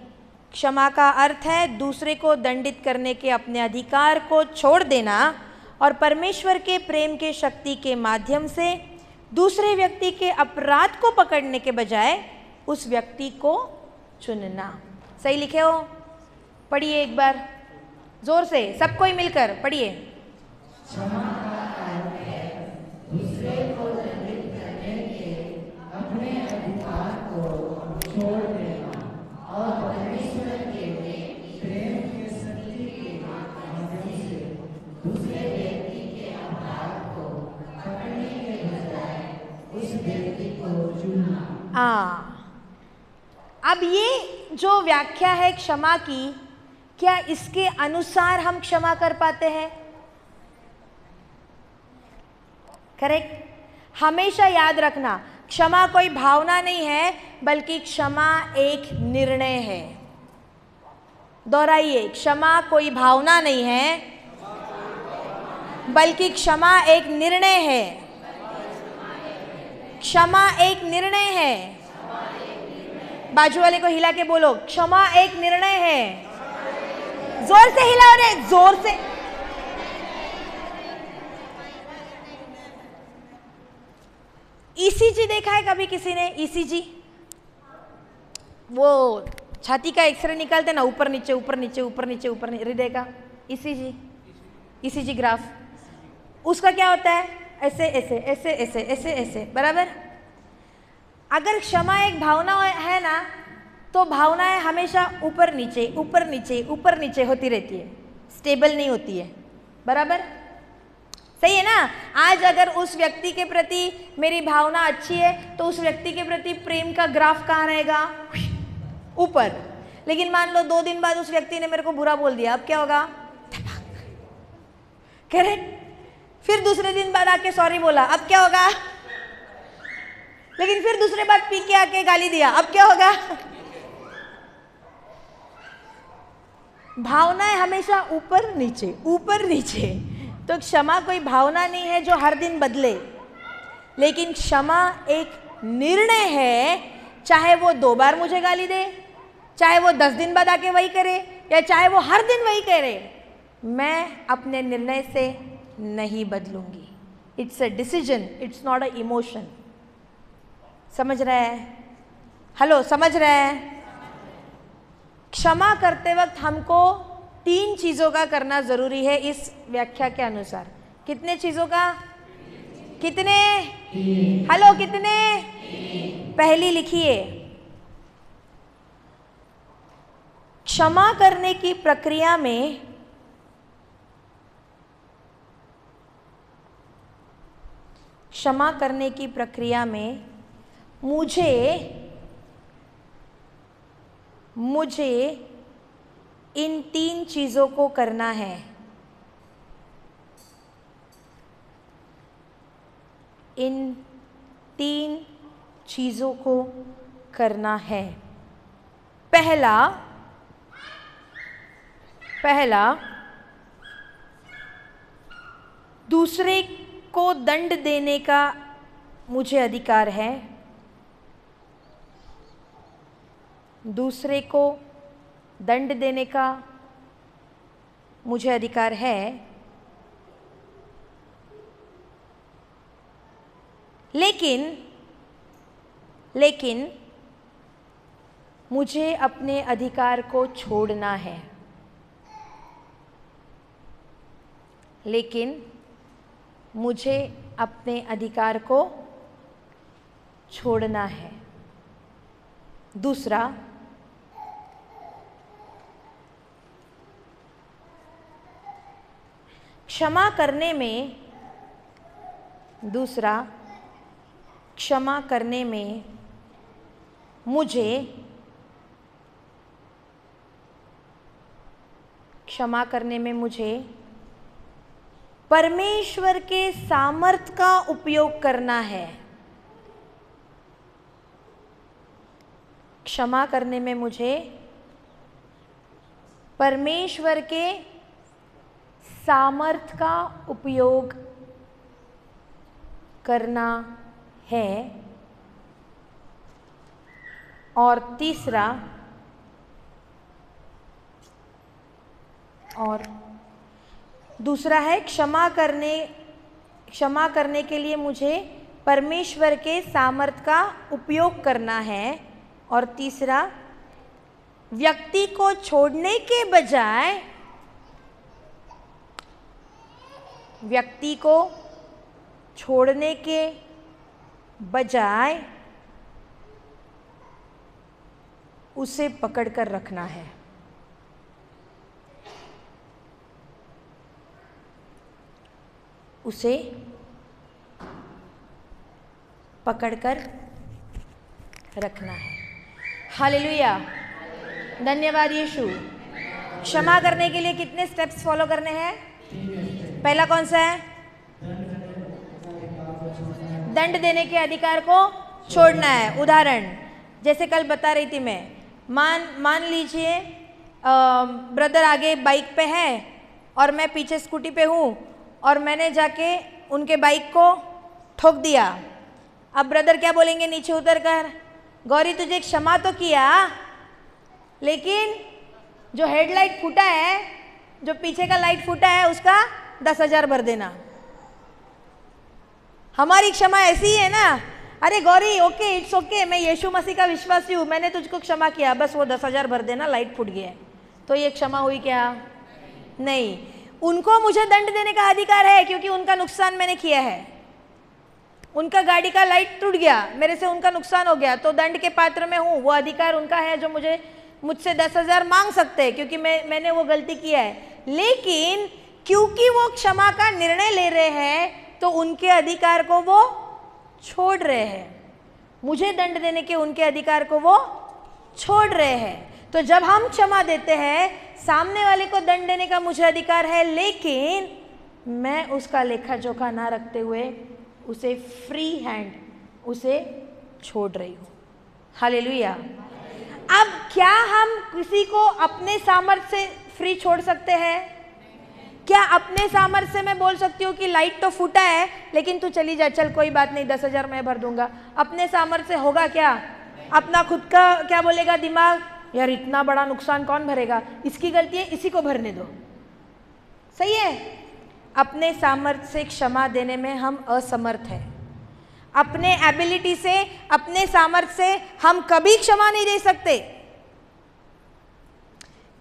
क्षमा का अर्थ है दूसरे को दंडित करने के अपने अधिकार को छोड़ देना और परमेश्वर के प्रेम के शक्ति के माध्यम से दूसरे व्यक्ति के अपराध को पकड़ने के बजाय उस व्यक्ति को चुनना। सही लिखे हो? पढ़िए एक बार जोर से, सब कोई मिलकर पढ़िए। क्षमा का अर्थ है दूसरे को दंडित करने के अपने अधिकार को छोड़ देना और परमेश्वर के प्रेम के शक्ति के माध्यम से दूसरे व्यक्ति के अपराध को पकड़ने के बजाय उस व्यक्ति को चुनना। अब ये जो व्याख्या है क्षमा की, क्या इसके अनुसार हम क्षमा कर पाते हैं? करेक्ट। हमेशा याद रखना, क्षमा कोई भावना नहीं है बल्कि क्षमा एक निर्णय है। दोहराइए, क्षमा कोई भावना नहीं है बल्कि क्षमा एक निर्णय है। क्षमा एक निर्णय है। बाजू वाले को हिला के बोलो, क्षमा एक निर्णय है। जोर से हिलाओ रे, जोर से। ईसीजी देखा है कभी किसी ने? ईसीजी, वो छाती का एक्सरे निकालते ना, ऊपर नीचे ऊपर नीचे ऊपर नीचे ऊपर नीचे, हृदय का ईसीजी, ईसीजी ग्राफ। उसका क्या होता है? ऐसे ऐसे ऐसे ऐसे ऐसे ऐसे, बराबर। अगर क्षमा एक भावना है ना, तो भावनाएं हमेशा ऊपर नीचे ऊपर नीचे ऊपर नीचे होती रहती है, स्टेबल नहीं होती है, बराबर। सही है ना? आज अगर उस व्यक्ति के प्रति मेरी भावना अच्छी है तो उस व्यक्ति के प्रति प्रेम का ग्राफ कहाँ रहेगा? ऊपर। लेकिन मान लो 2 दिन बाद उस व्यक्ति ने मेरे को बुरा बोल दिया, अब क्या होगा? करेक्ट। फिर दूसरे दिन बाद आके सॉरी बोला, अब क्या होगा? लेकिन फिर दूसरे बार पी के आके गाली दिया, अब क्या होगा? भावनाएं हमेशा ऊपर नीचे ऊपर नीचे। तो क्षमा कोई भावना नहीं है जो हर दिन बदले, लेकिन क्षमा एक निर्णय है। चाहे वो 2 बार मुझे गाली दे, चाहे वो 10 दिन बाद आके वही करे, या चाहे वो हर दिन वही करे, मैं अपने निर्णय से नहीं बदलूंगी। It's a decision, it's not a emotion. समझ रहे हैं? हेलो, समझ रहे हैं? क्षमा करते वक्त हमको 3 चीज़ों का करना ज़रूरी है इस व्याख्या के अनुसार। कितने चीज़ों का? कितने? हेलो, कितने? पहली लिखिए, क्षमा करने की प्रक्रिया में मुझे इन 3 चीज़ों को करना है। इन 3 चीज़ों को करना है। पहला, दूसरे को दंड देने का मुझे अधिकार है। दूसरे को दंड देने का मुझे अधिकार है, लेकिन लेकिन मुझे अपने अधिकार को छोड़ना है। लेकिन मुझे अपने अधिकार को छोड़ना है। दूसरा, क्षमा करने में मुझे परमेश्वर के सामर्थ्य का उपयोग करना है। क्षमा करने में मुझे परमेश्वर के सामर्थ्य का उपयोग करना है। और तीसरा, दूसरा है क्षमा करने के लिए मुझे परमेश्वर के सामर्थ्य का उपयोग करना है। और तीसरा, व्यक्ति को छोड़ने के बजाय उसे पकड़कर रखना है। उसे पकड़कर रखना है। हालेलुया, धन्यवाद यीशु। क्षमा करने के लिए कितने स्टेप्स फॉलो करने हैं? पहला कौन सा है? दंड देने के अधिकार को छोड़ना है। उदाहरण जैसे कल बता रही थी मैं, मान लीजिए ब्रदर आगे बाइक पे है और मैं पीछे स्कूटी पे हूँ और मैंने जाके उनके बाइक को ठोक दिया। अब ब्रदर क्या बोलेंगे नीचे उतर कर? गौरी तुझे क्षमा तो किया, लेकिन जो हेडलाइट फूटा है, जो पीछे का लाइट फूटा है, उसका 10,000 भर देना। हमारी क्षमा ऐसी ही है ना? अरे गौरी ओके, इट्स ओके, मैं यीशु मसीह का विश्वासी हूँ, मैंने तुझको क्षमा किया, बस वो 10,000 भर देना, लाइट फूट गया है। तो ये क्षमा हुई क्या? नहीं। उनको मुझे दंड देने का अधिकार है क्योंकि उनका नुकसान मैंने किया है। उनका गाड़ी का लाइट टूट गया, मेरे से उनका नुकसान हो गया, तो दंड के पात्र में हूँ। वो अधिकार उनका है जो मुझसे 10,000 मांग सकते हैं क्योंकि मैंने वो गलती किया है। लेकिन क्योंकि वो क्षमा का निर्णय ले रहे हैं तो उनके अधिकार को वो छोड़ रहे हैं। मुझे दंड देने के उनके अधिकार को वो छोड़ रहे हैं। तो जब हम क्षमा देते हैं, सामने वाले को दंड देने का मुझे अधिकार है, लेकिन मैं उसका लेखा जोखा ना रखते हुए उसे फ्री हैंड उसे छोड़ रही हूँ। हालेलुया। अब क्या हम किसी को अपने सामर्थ्य से फ्री छोड़ सकते हैं? क्या अपने सामर्थ्य से मैं बोल सकती हूँ कि लाइट तो फूटा है लेकिन तू चली जा, चल कोई बात नहीं, 10,000 मैं भर दूंगा? अपने सामर्थ्य से होगा क्या? अपना खुद का क्या बोलेगा दिमाग, यार इतना बड़ा नुकसान कौन भरेगा, इसकी गलती है, इसी को भरने दो। सही है? अपने सामर्थ्य से क्षमा देने में हम असमर्थ हैं। अपने एबिलिटी से, अपने सामर्थ्य से हम कभी क्षमा नहीं दे सकते।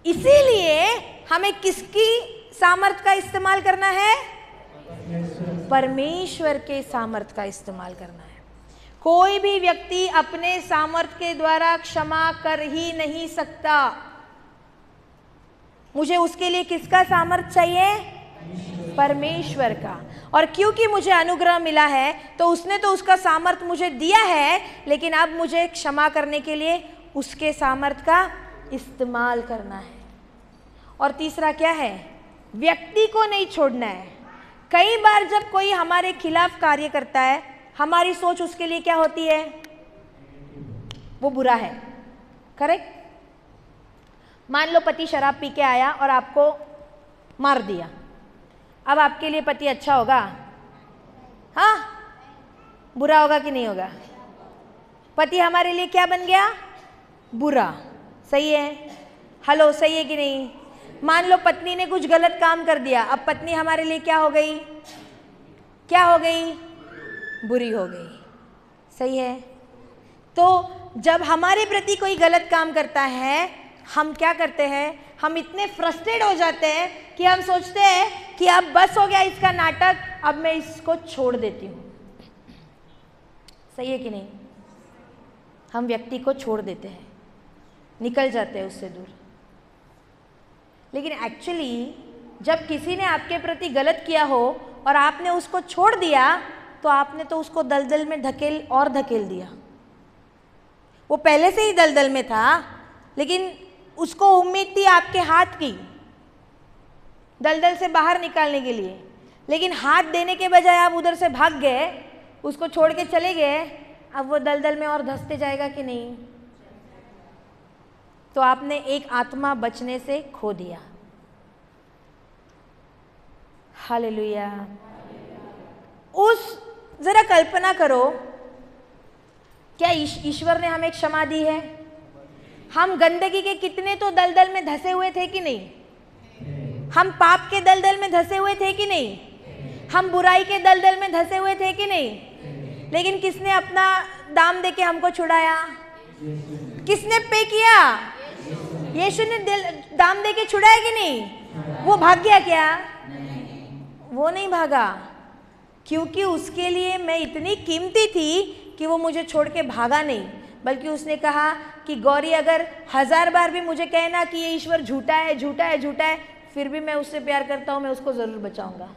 इसीलिए हमें किसकी सामर्थ्य का इस्तेमाल करना है? परमेश्वर के सामर्थ्य का इस्तेमाल करना है। कोई भी व्यक्ति अपने सामर्थ्य के द्वारा क्षमा कर ही नहीं सकता। मुझे उसके लिए किसका सामर्थ्य चाहिए? परमेश्वर का। और क्योंकि मुझे अनुग्रह मिला है तो उसने तो उसका सामर्थ्य मुझे दिया है, लेकिन अब मुझे क्षमा करने के लिए उसके सामर्थ्य का इस्तेमाल करना है। और तीसरा क्या है? व्यक्ति को नहीं छोड़ना है। कई बार जब कोई हमारे खिलाफ कार्य करता है, हमारी सोच उसके लिए क्या होती है? वो बुरा है। करेक्ट? मान लो पति शराब पी के आया और आपको मार दिया। अब आपके लिए पति अच्छा होगा? हाँ? बुरा होगा कि नहीं होगा? पति हमारे लिए क्या बन गया? बुरा। सही है? हेलो, सही है कि नहीं? मान लो पत्नी ने कुछ गलत काम कर दिया, अब पत्नी हमारे लिए क्या हो गई? क्या हो गई? बुरी हो गई। सही है? तो जब हमारे प्रति कोई गलत काम करता है, हम क्या करते हैं, हम इतने फ्रस्ट्रेट हो जाते हैं कि हम सोचते हैं कि अब बस हो गया इसका नाटक, अब मैं इसको छोड़ देती हूँ। सही है कि नहीं? हम व्यक्ति को छोड़ देते हैं, निकल जाते हैं उससे दूर। लेकिन एक्चुअली जब किसी ने आपके प्रति गलत किया हो और आपने उसको छोड़ दिया, तो आपने तो उसको दलदल में धकेल दिया। वो पहले से ही दलदल में था, लेकिन उसको उम्मीद थी आपके हाथ की दलदल से बाहर निकालने के लिए, लेकिन हाथ देने के बजाय आप उधर से भाग गए, उसको छोड़ के चले गए। अब वो दलदल में और धंसते जाएगा कि नहीं? तो आपने एक आत्मा बचने से खो दिया। हालेलुया। जरा कल्पना करो, क्या ईश्वर ने हमें क्षमा दी है? हम गंदगी के कितने तो दलदल में धंसे हुए थे कि नहीं? हम पाप के दलदल में धंसे हुए थे कि नहीं? हम बुराई के दलदल में धंसे हुए थे कि नहीं? लेकिन किसने अपना दाम देके हमको छुड़ाया? किसने पे किया? यीशु ने दाम देके छुड़ाया कि नहीं? वो भाग गया क्या? वो नहीं भागा, क्योंकि उसके लिए मैं इतनी कीमती थी कि वो मुझे छोड़ के भागा नहीं, बल्कि उसने कहा कि गौरी अगर 1000 बार भी मुझे कहना कि ये ईश्वर झूठा है, झूठा है, झूठा है, फिर भी मैं उससे प्यार करता हूँ, मैं उसको ज़रूर बचाऊंगा।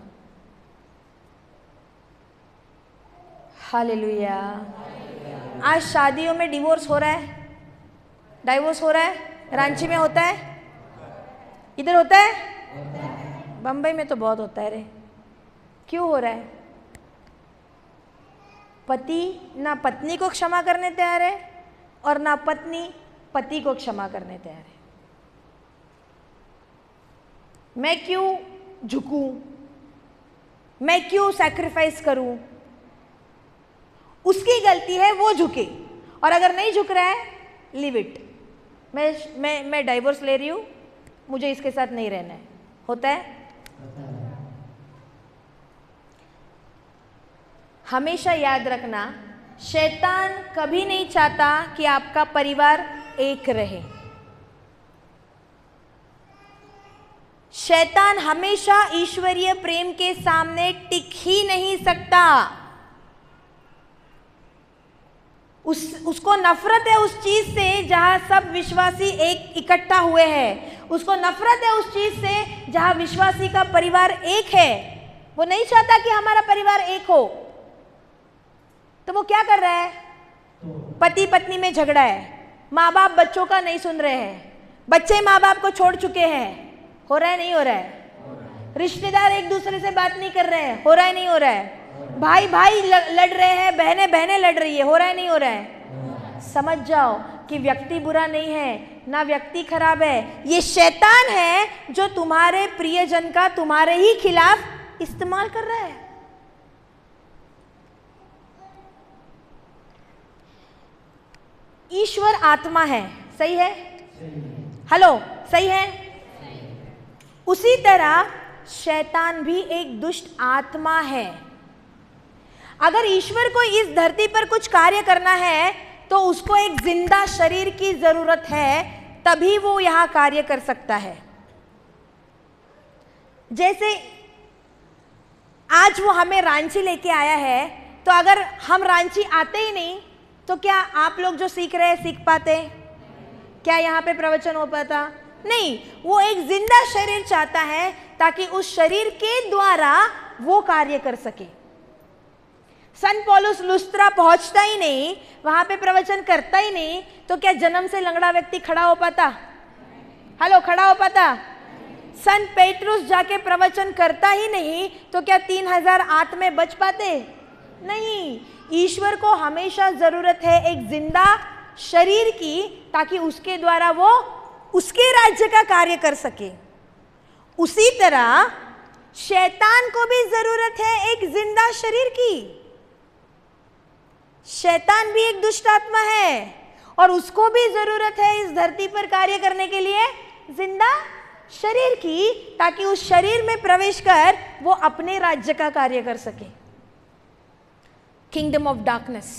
हालेलुया। आज शादियों में डिवोर्स हो रहा है, डाइवोर्स हो रहा है। रांची में होता है, इधर होता है, बम्बई में तो बहुत होता है रे। क्यों हो रहा है? पति ना पत्नी को क्षमा करने तैयार है और ना पत्नी पति को क्षमा करने तैयार है। मैं क्यों झुकूं? मैं क्यों सैक्रिफाइस करूं? उसकी गलती है, वो झुके, और अगर नहीं झुक रहा है, लीव इट। मैं डाइवोर्स ले रही हूं, मुझे इसके साथ नहीं रहना है। होता है? हमेशा याद रखना, शैतान कभी नहीं चाहता कि आपका परिवार एक रहे। शैतान हमेशा ईश्वरीय प्रेम के सामने टिक ही नहीं सकता। उसको नफरत है उस चीज से जहां सब विश्वासी एक इकट्ठा हुए हैं। उसको नफरत है उस चीज से जहां विश्वासी का परिवार एक है। वो नहीं चाहता कि हमारा परिवार एक हो। तो वो क्या कर रहा है? पति पत्नी में झगड़ा है, माँ बाप बच्चों का नहीं सुन रहे हैं, बच्चे माँ बाप को छोड़ चुके हैं। हो रहा है नहीं हो रहा है? रिश्तेदार एक दूसरे से बात नहीं कर रहे हैं। हो रहा है नहीं हो रहा है? भाई भाई लड़ रहे हैं, बहनें बहनें लड़ रही है। हो रहा है नहीं हो रहा है? समझ जाओ कि व्यक्ति बुरा नहीं है, ना व्यक्ति खराब है। ये शैतान है जो तुम्हारे प्रियजन का तुम्हारे ही खिलाफ इस्तेमाल कर रहा है। ईश्वर आत्मा है, सही है? हेलो, सही है? उसी तरह शैतान भी एक दुष्ट आत्मा है। अगर ईश्वर को इस धरती पर कुछ कार्य करना है तो उसको एक जिंदा शरीर की जरूरत है, तभी वो यहां कार्य कर सकता है। जैसे आज वो हमें रांची लेके आया है, तो अगर हम रांची आते ही नहीं तो क्या आप लोग जो सीख रहे हैं सीख पाते? क्या यहाँ पे प्रवचन हो पाता? नहीं। वो एक जिंदा शरीर चाहता है ताकि उस शरीर के द्वारा वो कार्य कर सके। सन पौलुस लुस्त्रा पहुंचता ही नहीं, वहां पे प्रवचन करता ही नहीं, तो क्या जन्म से लंगड़ा व्यक्ति खड़ा हो पाता? हेलो, खड़ा हो पाता? सन पेट्रुस जाके प्रवचन करता ही नहीं, तो क्या 3000 आत्मे बच पाते? नहीं। ईश्वर को हमेशा जरूरत है एक जिंदा शरीर की, ताकि उसके द्वारा वो उसके राज्य का कार्य कर सके। उसी तरह शैतान को भी जरूरत है एक जिंदा शरीर की। शैतान भी एक दुष्ट आत्मा है और उसको भी जरूरत है इस धरती पर कार्य करने के लिए जिंदा शरीर की, ताकि उस शरीर में प्रवेश कर वो अपने राज्य का कार्य कर सके। Kingdom of darkness.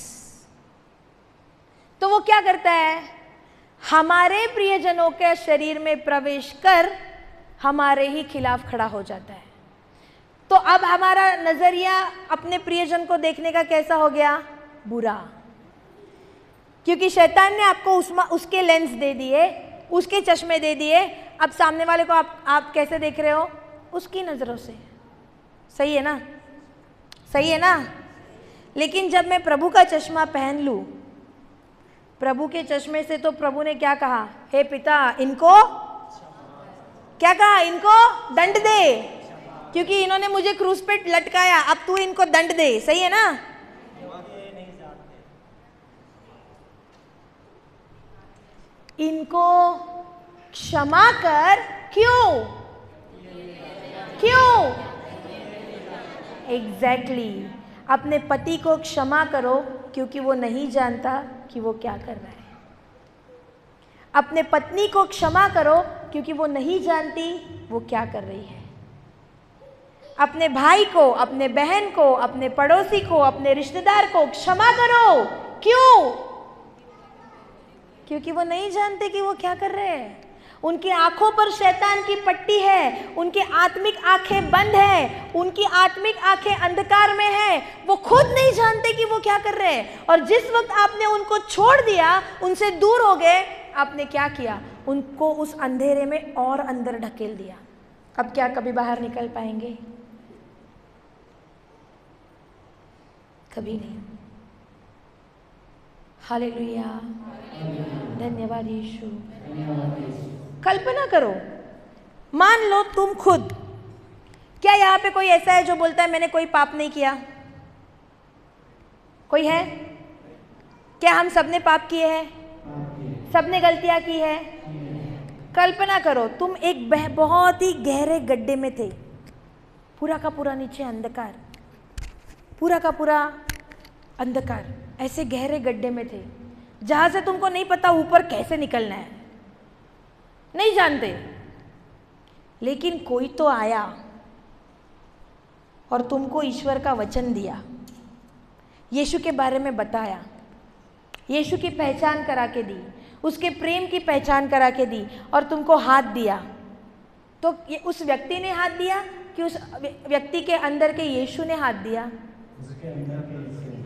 तो वो क्या करता है? हमारे प्रियजनों के शरीर में प्रवेश कर हमारे ही खिलाफ खड़ा हो जाता है। तो अब हमारा नजरिया अपने प्रियजन को देखने का कैसा हो गया? बुरा। क्योंकि शैतान ने आपको उसके लेंस दे दिए, उसके चश्मे दे दिए। अब सामने वाले को आप कैसे देख रहे हो? उसकी नजरों से। सही है ना? सही है ना? लेकिन जब मैं प्रभु का चश्मा पहन लूं, प्रभु के चश्मे से, तो प्रभु ने क्या कहा? हे पिता, इनको क्या कहा? इनको दंड दे, क्योंकि इन्होंने मुझे क्रूस पे लटकाया, अब तू इनको दंड दे। सही है ना? इनको क्षमा कर। क्यों? क्यों? एग्जैक्टली। अपने पति को क्षमा करो क्योंकि वो नहीं जानता कि वो क्या कर रहा है। अपने पत्नी को क्षमा करो क्योंकि वो नहीं जानती वो क्या कर रही है। अपने भाई को, अपने बहन को, अपने पड़ोसी को, अपने रिश्तेदार को क्षमा करो। क्यों? क्योंकि वो नहीं जानते कि वो क्या कर रहे हैं। उनकी आंखों पर शैतान की पट्टी है, उनकी आत्मिक आंखें बंद है, उनकी आत्मिक आंखें अंधकार में है। वो खुद नहीं जानते कि वो क्या कर रहे हैं। और जिस वक्त आपने उनको छोड़ दिया, उनसे दूर हो गए, आपने क्या किया? उनको उस अंधेरे में और अंदर ढकेल दिया। अब क्या कभी बाहर निकल पाएंगे? कभी नहीं। हालेलुया, धन्यवाद यीशु। कल्पना करो, मान लो तुम खुद, क्या यहाँ पे कोई ऐसा है जो बोलता है मैंने कोई पाप नहीं किया? कोई है? क्या हम सबने पाप किए हैं? सबने गलतियां की है। कल्पना करो तुम एक बहुत ही गहरे गड्ढे में थे, पूरा का पूरा नीचे अंधकार, पूरा का पूरा अंधकार, ऐसे गहरे गड्ढे में थे जहां से तुमको नहीं पता ऊपर कैसे निकलना है, नहीं जानते। लेकिन कोई तो आया और तुमको ईश्वर का वचन दिया, यीशु के बारे में बताया, यीशु की पहचान करा के दी, उसके प्रेम की पहचान करा के दी और तुमको हाथ दिया। तो ये उस व्यक्ति ने हाथ दिया कि उस व्यक्ति के अंदर के यीशु ने हाथ दिया?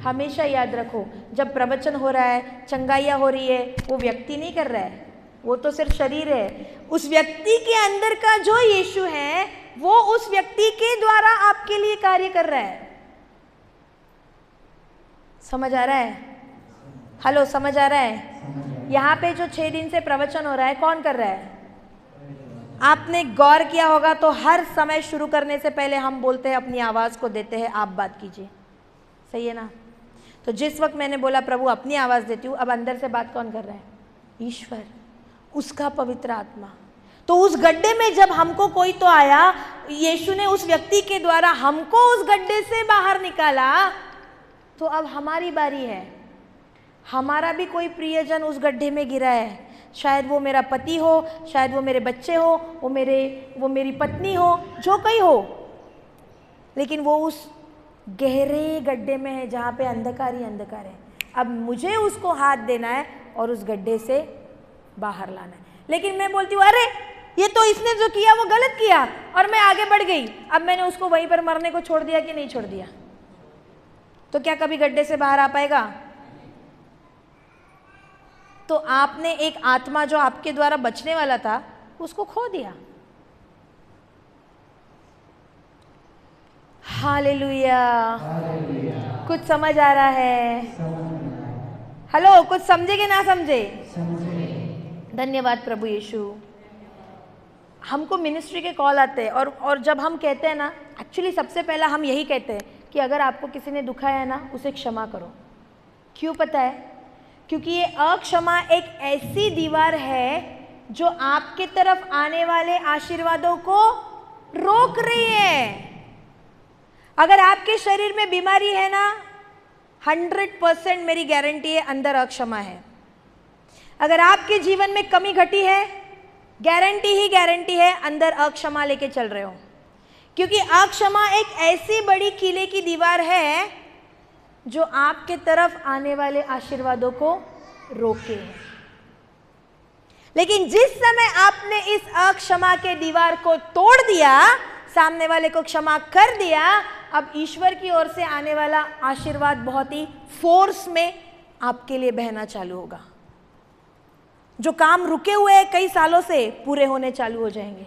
हमेशा याद रखो, जब प्रवचन हो रहा है, चंगाइयाँ हो रही है, वो व्यक्ति नहीं कर रहा है, वो तो सिर्फ शरीर है। उस व्यक्ति के अंदर का जो यीशु है वो उस व्यक्ति के द्वारा आपके लिए कार्य कर रहा है। समझ आ रहा है? हेलो, समझ आ रहा है? यहाँ पे जो 6 दिन से प्रवचन हो रहा है, कौन कर रहा है? आपने गौर किया होगा तो हर समय शुरू करने से पहले हम बोलते हैं, अपनी आवाज़ को देते हैं, आप बात कीजिए। सही है ना? तो जिस वक्त मैंने बोला प्रभु अपनी आवाज़ देती हूँ, अब अंदर से बात कौन कर रहा है? ईश्वर, उसका पवित्र आत्मा। तो उस गड्ढे में जब हमको कोई तो आया, यीशु ने उस व्यक्ति के द्वारा हमको उस गड्ढे से बाहर निकाला, तो अब हमारी बारी है। हमारा भी कोई प्रियजन उस गड्ढे में गिरा है, शायद वो मेरा पति हो, शायद वो मेरे बच्चे हो, वो मेरी पत्नी हो, जो कोई हो, लेकिन वो उस गहरे गड्ढे में है जहाँ पे अंधकार ही अंधकार है। अब मुझे उसको हाथ देना है और उस गड्ढे से बाहर लाना है। लेकिन मैं बोलती हूँ अरे ये तो इसने जो किया वो गलत किया, और मैं आगे बढ़ गई। अब मैंने उसको वहीं पर मरने को छोड़ दिया कि नहीं छोड़ दिया? तो क्या कभी गड्ढे से बाहर आ पाएगा? तो आपने एक आत्मा जो आपके द्वारा बचने वाला था उसको खो दिया। हालेलुया। कुछ समझ आ रहा है? हेलो, कुछ समझे कि ना समझे? धन्यवाद प्रभु यीशु। हमको मिनिस्ट्री के कॉल आते हैं और जब हम कहते हैं ना, एक्चुअली सबसे पहला हम यही कहते हैं कि अगर आपको किसी ने दुखाया है ना, उसे क्षमा करो। क्यों पता है? क्योंकि ये अक्षमा एक ऐसी दीवार है जो आपके तरफ आने वाले आशीर्वादों को रोक रही है। अगर आपके शरीर में बीमारी है ना, 100% मेरी गारंटी है अंदर अक्षमा है। अगर आपके जीवन में कमी घटी है, गारंटी है अंदर अक्षमा लेके चल रहे हो। क्योंकि अक्षमा एक ऐसी बड़ी किले की दीवार है जो आपके तरफ आने वाले आशीर्वादों को रोके हैं। लेकिन जिस समय आपने इस अक्षमा के दीवार को तोड़ दिया, सामने वाले को क्षमा कर दिया, अब ईश्वर की ओर से आने वाला आशीर्वाद बहुत ही फोर्स में आपके लिए बहना चालू होगा। जो काम रुके हुए हैं कई सालों से, पूरे होने चालू हो जाएंगे।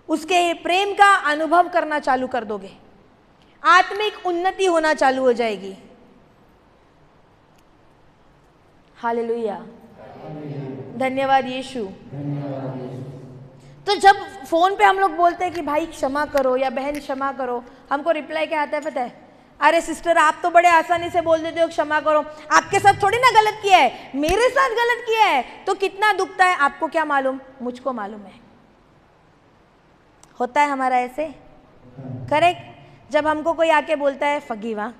उसके प्रेम का अनुभव करना चालू कर दोगे, आत्मिक उन्नति होना चालू हो जाएगी। हालेलुया, धन्यवाद यीशु। तो जब फोन पे हम लोग बोलते हैं कि भाई क्षमा करो या बहन क्षमा करो, हमको रिप्लाई क्या आता है पता है? अरे सिस्टर आप तो बड़े आसानी से बोल देते हो क्षमा करो, आपके साथ थोड़ी ना गलत किया है, मेरे साथ गलत किया है तो कितना दुखता है आपको क्या मालूम, मुझको मालूम है। होता है हमारा ऐसे, करेक्ट। जब हमको कोई आके बोलता है फगीवा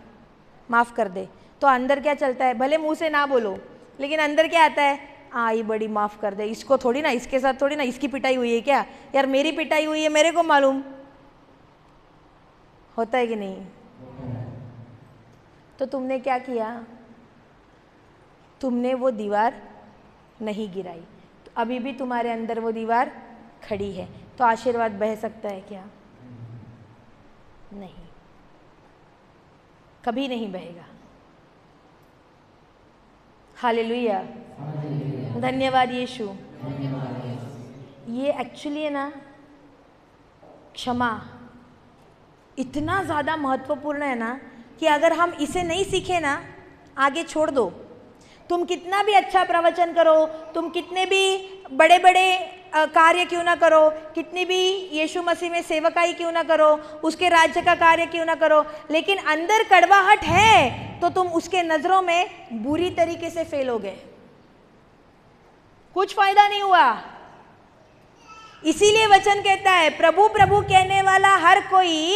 माफ कर दे, तो अंदर क्या चलता है? भले मुंह से ना बोलो, लेकिन अंदर क्या आता है? ये बड़ी माफ कर दे, इसको थोड़ी ना, इसके साथ थोड़ी ना, इसकी पिटाई हुई है क्या यार, मेरी पिटाई हुई है, मेरे को मालूम। होता है कि नहीं? तो तुमने क्या किया? तुमने वो दीवार नहीं गिराई, तो अभी भी तुम्हारे अंदर वो दीवार खड़ी है। तो आशीर्वाद बह सकता है क्या? नहीं, कभी नहीं बहेगा। हालेलुया, धन्यवाद यीशु। ये एक्चुअली है ना, क्षमा इतना ज़्यादा महत्वपूर्ण है ना कि अगर हम इसे नहीं सीखे ना, आगे छोड़ दो। तुम कितना भी अच्छा प्रवचन करो, तुम कितने भी बड़े बड़े कार्य क्यों ना करो, कितनी भी यीशु मसीह में सेवकाई क्यों ना करो, उसके राज्य का कार्य क्यों ना करो, लेकिन अंदर कड़वाहट है तो तुम उसके नज़रों में बुरी तरीके से फेल हो गए, कुछ फायदा नहीं हुआ। इसीलिए वचन कहता है प्रभु प्रभु कहने वाला हर कोई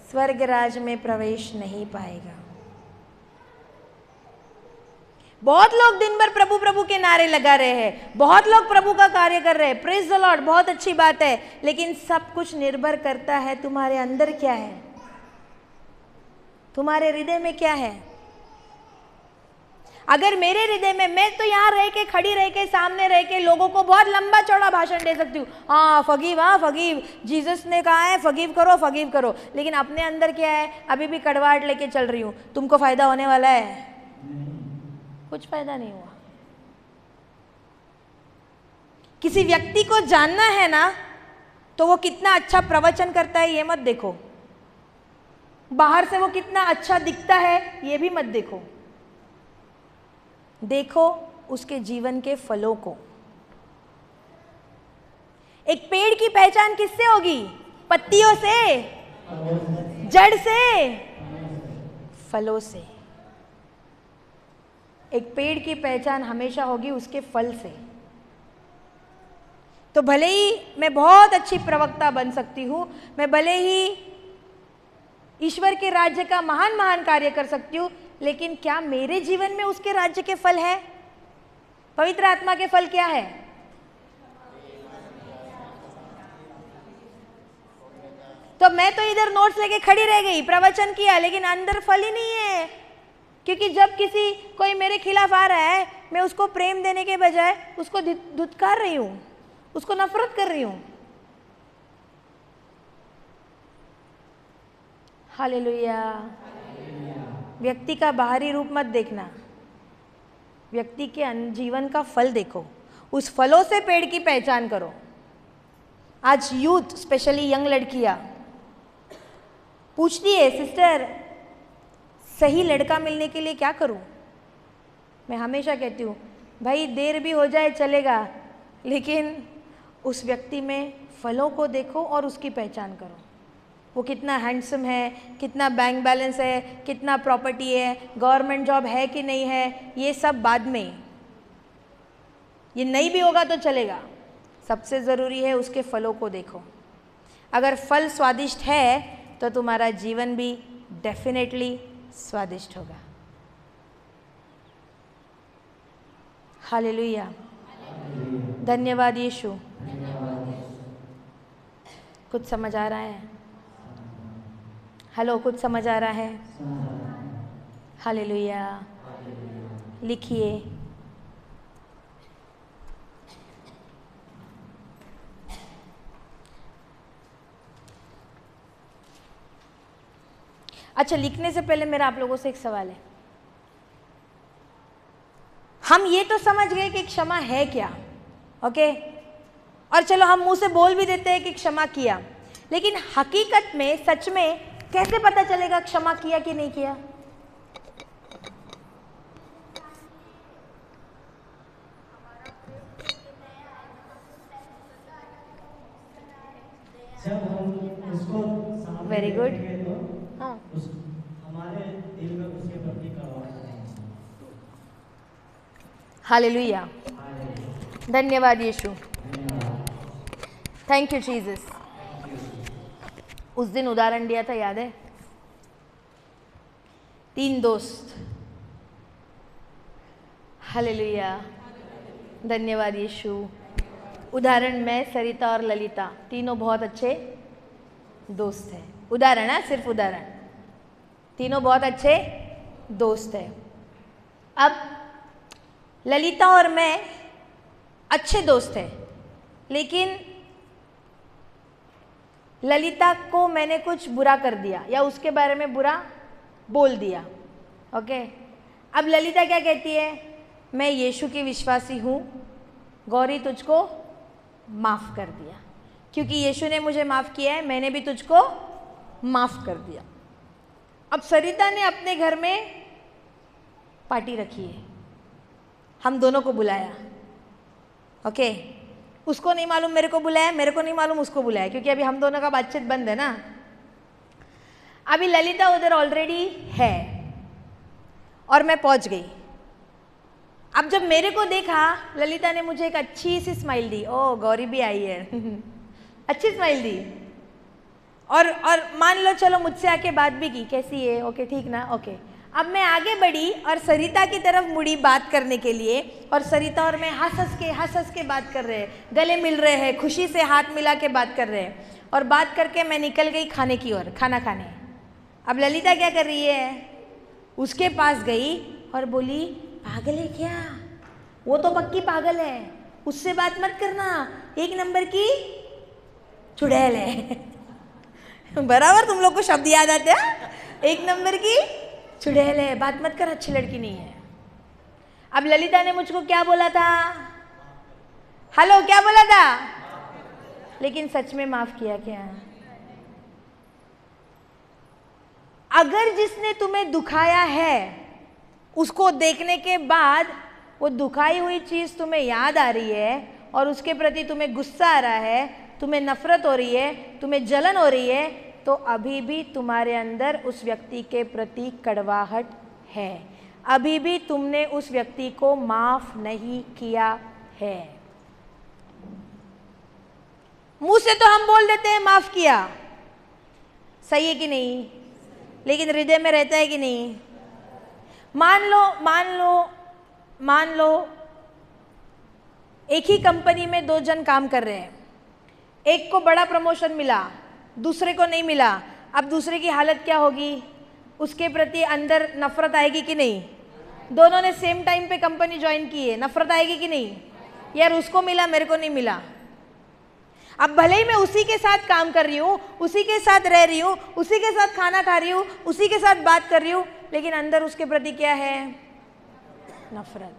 स्वर्ग राज में प्रवेश नहीं पाएगा। बहुत लोग दिन भर प्रभु प्रभु के नारे लगा रहे हैं, बहुत लोग प्रभु का कार्य कर रहे हैं, प्रेज द लॉर्ड, बहुत अच्छी बात है, लेकिन सब कुछ निर्भर करता है तुम्हारे अंदर क्या है, तुम्हारे हृदय में क्या है। अगर मेरे हृदय में, मैं तो यहाँ रह के, खड़ी रह के, सामने रह के लोगों को बहुत लंबा चौड़ा भाषण दे सकती हूँ, हाँ फगीव, जीसस ने कहा है फगीव करो, लेकिन अपने अंदर क्या है? अभी भी कड़वाहट लेके चल रही हूँ। तुमको फायदा होने वाला है? कुछ फायदा नहीं हुआ। किसी व्यक्ति को जानना है ना, तो वो कितना अच्छा प्रवचन करता है ये मत देखो, बाहर से वो कितना अच्छा दिखता है ये भी मत देखो, देखो उसके जीवन के फलों को। एक पेड़ की पहचान किससे होगी? पत्तियों से, जड़ से, फलों से। एक पेड़ की पहचान हमेशा होगी उसके फल से। तो भले ही मैं बहुत अच्छी प्रवक्ता बन सकती हूँ, मैं भले ही ईश्वर के राज्य का महान महान कार्य कर सकती हूँ, लेकिन क्या मेरे जीवन में उसके राज्य के फल है? पवित्र आत्मा के फल क्या है? तो मैं तो इधर नोट्स लेके खड़ी रह गई, प्रवचन किया, लेकिन अंदर फल ही नहीं है। क्योंकि जब कोई मेरे खिलाफ आ रहा है, मैं उसको प्रेम देने के बजाय उसको धुतकार रही हूँ, उसको नफरत कर रही हूँ। हालेलुया। व्यक्ति का बाहरी रूप मत देखना, व्यक्ति के जीवन का फल देखो, उस फलों से पेड़ की पहचान करो। आज यूथ, स्पेशली यंग लड़कियां पूछती है, सिस्टर सही लड़का मिलने के लिए क्या करूं? मैं हमेशा कहती हूँ, भाई देर भी हो जाए चलेगा, लेकिन उस व्यक्ति में फलों को देखो और उसकी पहचान करो। वो कितना हैंडसम है, कितना बैंक बैलेंस है, कितना प्रॉपर्टी है, गवर्नमेंट जॉब है कि नहीं है, ये सब बाद में, ये नहीं भी होगा तो चलेगा। सबसे ज़रूरी है उसके फलों को देखो। अगर फल स्वादिष्ट है तो तुम्हारा जीवन भी डेफिनेटली स्वादिष्ट होगा। हालेलुया, धन्यवाद यीशु। कुछ समझ आ रहा है? हेलो, कुछ समझ आ रहा है? हालेलुया। लिखिए, अच्छा लिखने से पहले मेरा आप लोगों से एक सवाल है। हम ये तो समझ गए कि क्षमा है क्या, ओके, और चलो हम मुंह से बोल भी देते हैं कि क्षमा किया, लेकिन हकीकत में सच में कैसे पता चलेगा क्षमा किया कि नहीं किया? जब हम उसको सामने वेरी गुड। देखेंगे तो हाँ, हमारे दिल में उसके प्रति कड़वाहट नहीं। हालेलुया, धन्यवाद यीशु, थैंक यू जीसस। उस दिन उदाहरण दिया था, याद है? 3 दोस्त, हालेलुया, धन्यवाद यीशु। उदाहरण में सरिता और ललिता तीनों बहुत अच्छे दोस्त हैं। उदाहरण है, सिर्फ उदाहरण, तीनों बहुत अच्छे दोस्त हैं। अब ललिता और मैं अच्छे दोस्त हैं, लेकिन ललिता को मैंने कुछ बुरा कर दिया या उसके बारे में बुरा बोल दिया, ओके। अब ललिता क्या कहती है? मैं यीशु की विश्वासी हूँ, गौरी तुझको माफ़ कर दिया, क्योंकि यीशु ने मुझे माफ़ किया है, मैंने भी तुझको माफ़ कर दिया। अब सरिता ने अपने घर में पार्टी रखी है, हम दोनों को बुलाया, ओके। उसको नहीं मालूम मेरे को बुलाया, मेरे को नहीं मालूम उसको बुलाया, क्योंकि अभी हम दोनों का बातचीत बंद है ना। अभी ललिता उधर ऑलरेडी है और मैं पहुंच गई। अब जब मेरे को देखा, ललिता ने मुझे एक अच्छी सी स्माइल दी, ओ गौरी भी आई है अच्छी स्माइल दी, और मान लो चलो मुझसे आके बात भी की, कैसी है, ओके ठीक ना, ओके। अब मैं आगे बढ़ी और सरिता की तरफ मुड़ी बात करने के लिए, और सरिता और मैं हंस के बात कर रहे हैं, गले मिल रहे हैं, खुशी से हाथ मिला के बात कर रहे हैं, और बात करके मैं निकल गई खाने की ओर, खाना खाने। अब ललिता क्या कर रही है? उसके पास गई और बोली, पागल है क्या? वो तो पक्की पागल है, उससे बात मत करना, 1 नंबर की चुड़ैल है बराबर तुम लोग को शब्द याद आते हैं, 1 नंबर की चुड़ैल है, बात मत कर, अच्छी लड़की नहीं है। अब ललिता ने मुझको क्या बोला था? हेलो, क्या बोला था? लेकिन सच में माफ किया क्या? अगर जिसने तुम्हें दुखाया है, उसको देखने के बाद वो दुखाई हुई चीज तुम्हें याद आ रही है और उसके प्रति तुम्हें गुस्सा आ रहा है, तुम्हें नफरत हो रही है, तुम्हें जलन हो रही है, तो अभी भी तुम्हारे अंदर उस व्यक्ति के प्रति कड़वाहट है, अभी भी तुमने उस व्यक्ति को माफ नहीं किया है। मुंह से तो हम बोल देते हैं माफ किया, सही है कि नहीं, लेकिन हृदय में रहता है कि नहीं? मान लो एक ही कंपनी में 2 जन काम कर रहे हैं, एक को बड़ा प्रमोशन मिला, दूसरे को नहीं मिला। अब दूसरे की हालत क्या होगी? उसके प्रति अंदर नफरत आएगी कि नहीं? दोनों ने सेम टाइम पे कंपनी ज्वाइन की है, नफरत आएगी कि नहीं? यार उसको मिला, मेरे को नहीं मिला। अब भले ही मैं उसी के साथ काम कर रही हूँ, उसी के साथ रह रही हूँ, उसी के साथ खाना खा रही हूँ, उसी के साथ बात कर रही हूँ, लेकिन अंदर उसके प्रति क्या है? नफरत,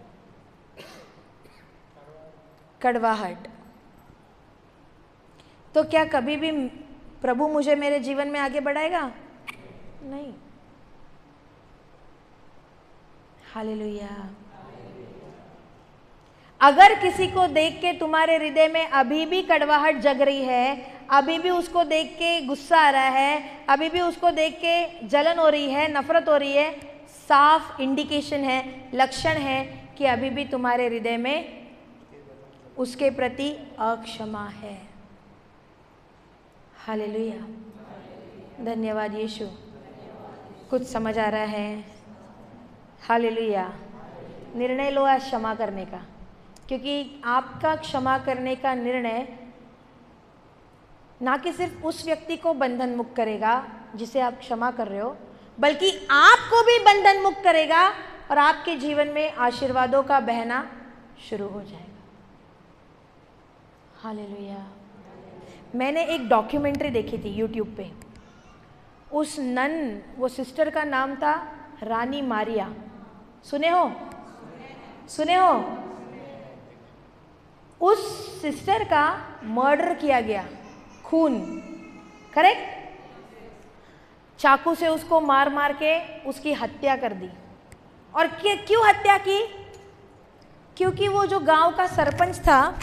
कड़वाहट। तो क्या कभी भी प्रभु मुझे मेरे जीवन में आगे बढ़ाएगा? नहीं। हालेलुया। अगर किसी को देख के तुम्हारे हृदय में अभी भी कड़वाहट जग रही है, अभी भी उसको देख के गुस्सा आ रहा है, अभी भी उसको देख के जलन हो रही है, नफरत हो रही है, साफ इंडिकेशन है, लक्षण है कि अभी भी तुम्हारे हृदय में उसके प्रति अक्षमा है। हालेलुया, धन्यवाद यीशु। कुछ समझ आ रहा है? हालेलुया। निर्णय लो आज क्षमा करने का, क्योंकि आपका क्षमा करने का निर्णय ना कि सिर्फ उस व्यक्ति को बंधन मुक्त करेगा जिसे आप क्षमा कर रहे हो, बल्कि आपको भी बंधन मुक्त करेगा और आपके जीवन में आशीर्वादों का बहना शुरू हो जाएगा। हालेलुया। मैंने एक डॉक्यूमेंट्री देखी थी यूट्यूब पे। उस नन, वो सिस्टर का नाम था रानी मारिया। सुने हो? सुने हो? उस सिस्टर का मर्डर किया गया, खून, करेक्ट? चाकू से उसको मार मार के उसकी हत्या कर दी। और क्यों हत्या की? क्योंकि वो जो गांव का सरपंच था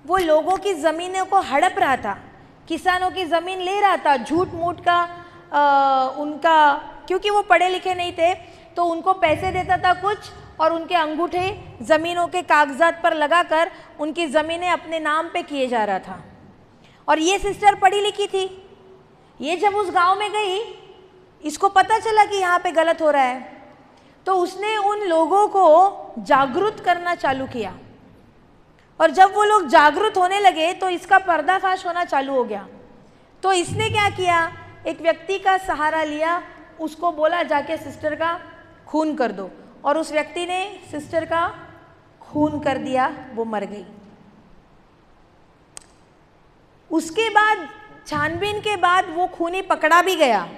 वो लोगों की ज़मीनों को हड़प रहा था, किसानों की ज़मीन ले रहा था, झूठ मूठ का उनका, क्योंकि वो पढ़े लिखे नहीं थे तो उनको पैसे देता था कुछ और उनके अंगूठे ज़मीनों के कागजात पर लगाकर उनकी ज़मीनें अपने नाम पे किए जा रहा था। और ये सिस्टर पढ़ी लिखी थी। ये जब उस गांव में गई, इसको पता चला कि यहाँ पे गलत हो रहा है, तो उसने उन लोगों को जागरूक करना चालू किया। और जब वो लोग जागरूक होने लगे तो इसका पर्दाफाश होना चालू हो गया। तो इसने क्या किया, एक व्यक्ति का सहारा लिया, उसको बोला जाके सिस्टर का खून कर दो, और उस व्यक्ति ने सिस्टर का खून कर दिया, वो मर गई। उसके बाद छानबीन के बाद वो खूनी पकड़ा भी गया,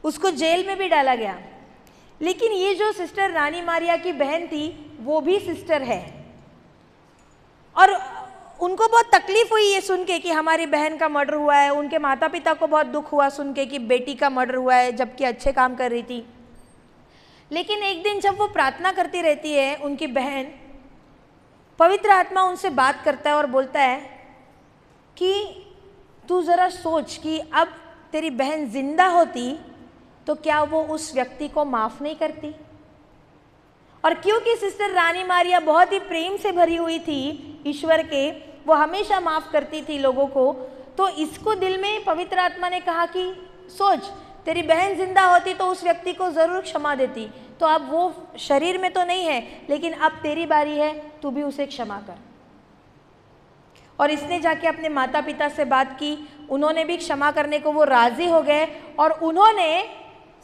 उसको जेल में भी डाला गया। लेकिन ये जो सिस्टर रानी मारिया की बहन थी वो भी सिस्टर है, और उनको बहुत तकलीफ हुई ये सुन के कि हमारी बहन का मर्डर हुआ है। उनके माता पिता को बहुत दुख हुआ सुन के कि बेटी का मर्डर हुआ है, जबकि अच्छे काम कर रही थी। लेकिन एक दिन जब वो प्रार्थना करती रहती है, उनकी बहन, पवित्र आत्मा उनसे बात करता है और बोलता है कि तू ज़रा सोच कि अब तेरी बहन जिंदा होती तो क्या वो उस व्यक्ति को माफ़ नहीं करती। और क्योंकि सिस्टर रानी मारिया बहुत ही प्रेम से भरी हुई थी ईश्वर के, वो हमेशा माफ़ करती थी लोगों को, तो इसको दिल में पवित्र आत्मा ने कहा कि सोच, तेरी बहन जिंदा होती तो उस व्यक्ति को ज़रूर क्षमा देती। तो अब वो शरीर में तो नहीं है, लेकिन अब तेरी बारी है, तू भी उसे क्षमा कर। और इसने जाके अपने माता पिता से बात की, उन्होंने भी क्षमा करने को वो राज़ी हो गए, और उन्होंने,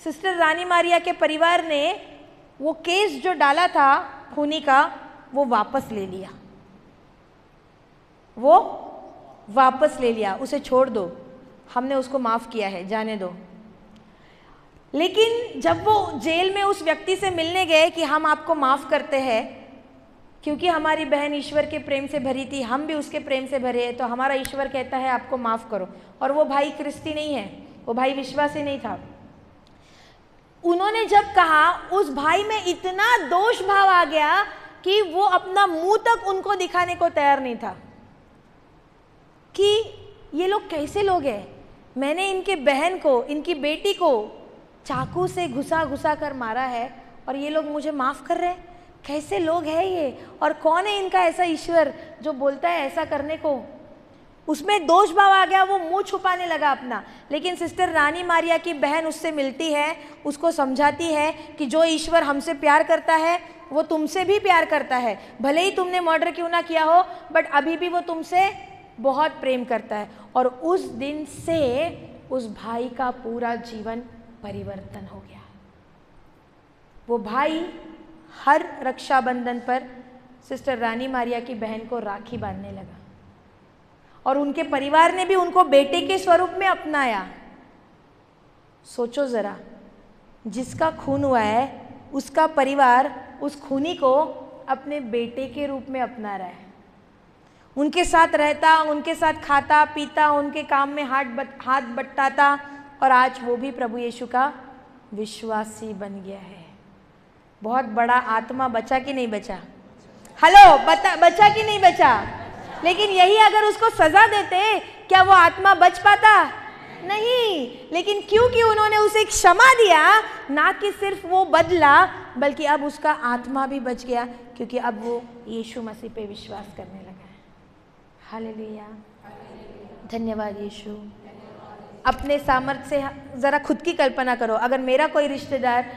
सिस्टर रानी मारिया के परिवार ने वो केस जो डाला था खूनी का, वो वापस ले लिया। वो वापस ले लिया, उसे छोड़ दो, हमने उसको माफ़ किया है, जाने दो। लेकिन जब वो जेल में उस व्यक्ति से मिलने गए कि हम आपको माफ़ करते हैं क्योंकि हमारी बहन ईश्वर के प्रेम से भरी थी, हम भी उसके प्रेम से भरे हैं, तो हमारा ईश्वर कहता है आपको माफ़ करो। और वो भाई क्रिस्ती नहीं है, वो भाई विश्वासी नहीं था। उन्होंने जब कहा, उस भाई में इतना दोष भाव आ गया कि वो अपना मुंह तक उनको दिखाने को तैयार नहीं था कि ये लोग कैसे लोग हैं। मैंने इनके बहन को, इनकी बेटी को चाकू से घुसा घुसा कर मारा है और ये लोग मुझे माफ़ कर रहे हैं। कैसे लोग हैं ये, और कौन है इनका ऐसा ईश्वर जो बोलता है ऐसा करने को। उसमें दोष भाव आ गया, वो मुंह छुपाने लगा अपना। लेकिन सिस्टर रानी मारिया की बहन उससे मिलती है, उसको समझाती है कि जो ईश्वर हमसे प्यार करता है वो तुमसे भी प्यार करता है। भले ही तुमने मर्डर क्यों ना किया हो, बट अभी भी वो तुमसे बहुत प्रेम करता है। और उस दिन से उस भाई का पूरा जीवन परिवर्तन हो गया। वो भाई हर रक्षाबंधन पर सिस्टर रानी मारिया की बहन को राखी बांधने लगा, और उनके परिवार ने भी उनको बेटे के स्वरूप में अपनाया। सोचो ज़रा, जिसका खून हुआ है उसका परिवार उस खूनी को अपने बेटे के रूप में अपना रहा है, उनके साथ रहता, उनके साथ खाता पीता, उनके काम में हाथ बटाता, और आज वो भी प्रभु यीशु का विश्वासी बन गया है। बहुत बड़ा आत्मा बचा कि नहीं बचा? हेलो, बचा कि नहीं बचा? लेकिन यही अगर उसको सजा देते, क्या वो आत्मा बच पाता? नहीं। लेकिन क्योंकि उन्होंने उसे क्षमा दिया, ना कि सिर्फ वो बदला, बल्कि अब उसका आत्मा भी बच गया, क्योंकि अब वो यीशु मसीह पे विश्वास करने लगा है। हालेलुया, धन्यवाद यीशु। अपने सामर्थ्य से ज़रा खुद की कल्पना करो, अगर मेरा कोई रिश्तेदार,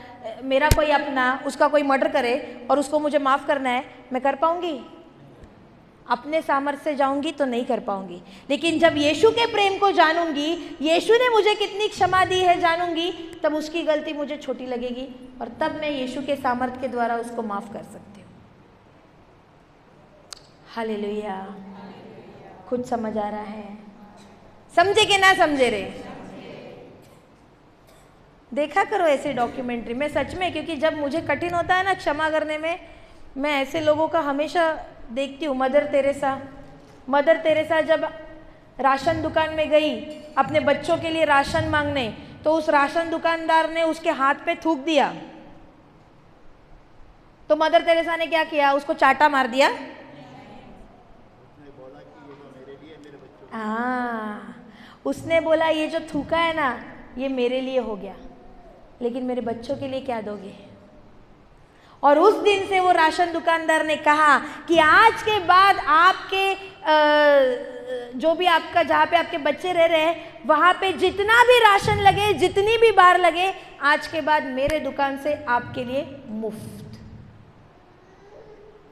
मेरा कोई अपना, उसका कोई मर्डर करे और उसको मुझे माफ़ करना है, मैं कर पाऊँगी? अपने सामर्थ्य से जाऊंगी तो नहीं कर पाऊंगी, लेकिन जब यीशु के प्रेम को जानूंगी, यीशु ने मुझे कितनी क्षमा दी है जानूंगी, तब उसकी गलती मुझे छोटी लगेगी और तब मैं यीशु के सामर्थ्य के द्वारा उसको माफ कर सकती हूँ। हालेलुया। कुछ समझ आ रहा है? समझे कि ना समझे रे? देखा करो ऐसे डॉक्यूमेंट्री में, सच में, क्योंकि जब मुझे कठिन होता है ना क्षमा करने में, मैं ऐसे लोगों का हमेशा देखती हूँ। मदर तेरेसा जब राशन दुकान में गई अपने बच्चों के लिए राशन मांगने, तो उस राशन दुकानदार ने उसके हाथ पे थूक दिया, तो मदर तेरेसा ने क्या किया? उसको चाटा मार दिया। हाँ, उसने बोला ये जो थूका है ना, ये मेरे लिए हो गया, लेकिन मेरे बच्चों के लिए क्या दोगे? और उस दिन से वो राशन दुकानदार ने कहा कि आज के बाद आपके जो भी आपका, जहाँ पे आपके बच्चे रह रहे हैं, वहाँ पे जितना भी राशन लगे, जितनी भी बार लगे, आज के बाद मेरे दुकान से आपके लिए मुफ्त।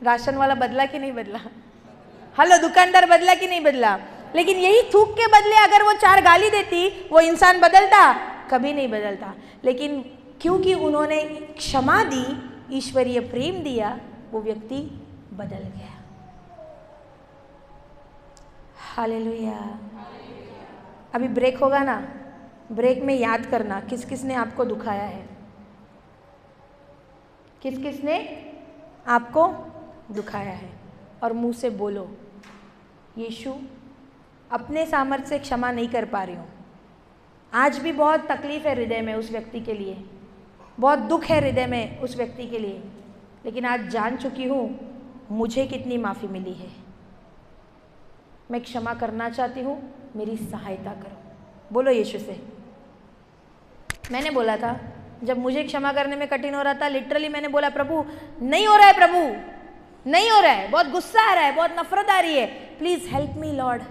राशन वाला बदला कि नहीं बदला? हेलो, दुकानदार बदला कि नहीं बदला? लेकिन यही थूक के बदले अगर वो 4 गाली देती, वो इंसान बदलता? कभी नहीं बदलता। लेकिन क्योंकि उन्होंने क्षमा दी, ईश्वरीय प्रेम दिया, वो व्यक्ति बदल गया। हालेलुया। अभी ब्रेक होगा ना, ब्रेक में याद करना किस किस ने आपको दुखाया है, किस किस ने आपको दुखाया है, और मुंह से बोलो, यीशु अपने सामर्थ्य से क्षमा नहीं कर पा रही हूँ। आज भी बहुत तकलीफ है हृदय में उस व्यक्ति के लिए, बहुत दुख है हृदय में उस व्यक्ति के लिए, लेकिन आज जान चुकी हूँ मुझे कितनी माफ़ी मिली है। मैं क्षमा करना चाहती हूँ, मेरी सहायता करो। बोलो यीशु से। मैंने बोला था, जब मुझे क्षमा करने में कठिन हो रहा था, लिटरली मैंने बोला, प्रभु नहीं हो रहा है, प्रभु नहीं हो रहा है, बहुत गुस्सा आ रहा है, बहुत नफरत आ रही है, प्लीज़ हेल्प मी लॉर्ड,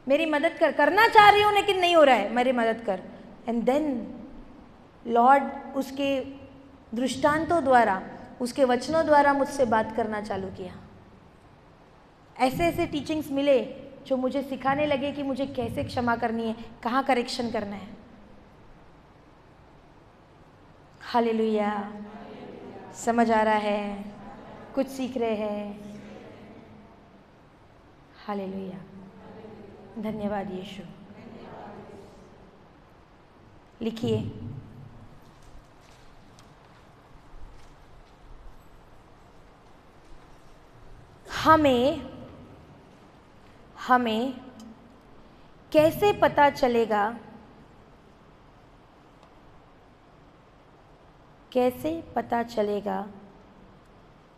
मेरी मदद कर, करना चाह रही हूँ लेकिन नहीं हो रहा है, मेरी मदद कर। एंड देन लॉर्ड उसके दृष्टांतों द्वारा, उसके वचनों द्वारा मुझसे बात करना चालू किया। ऐसे ऐसे टीचिंग्स मिले जो मुझे सिखाने लगे कि मुझे कैसे क्षमा करनी है, कहाँ करेक्शन करना है। हालेलुया। समझ आ रहा है? कुछ सीख रहे हैं? हालेलुया। धन्यवाद यीशु। लिखिए, हमें कैसे पता चलेगा, कैसे पता चलेगा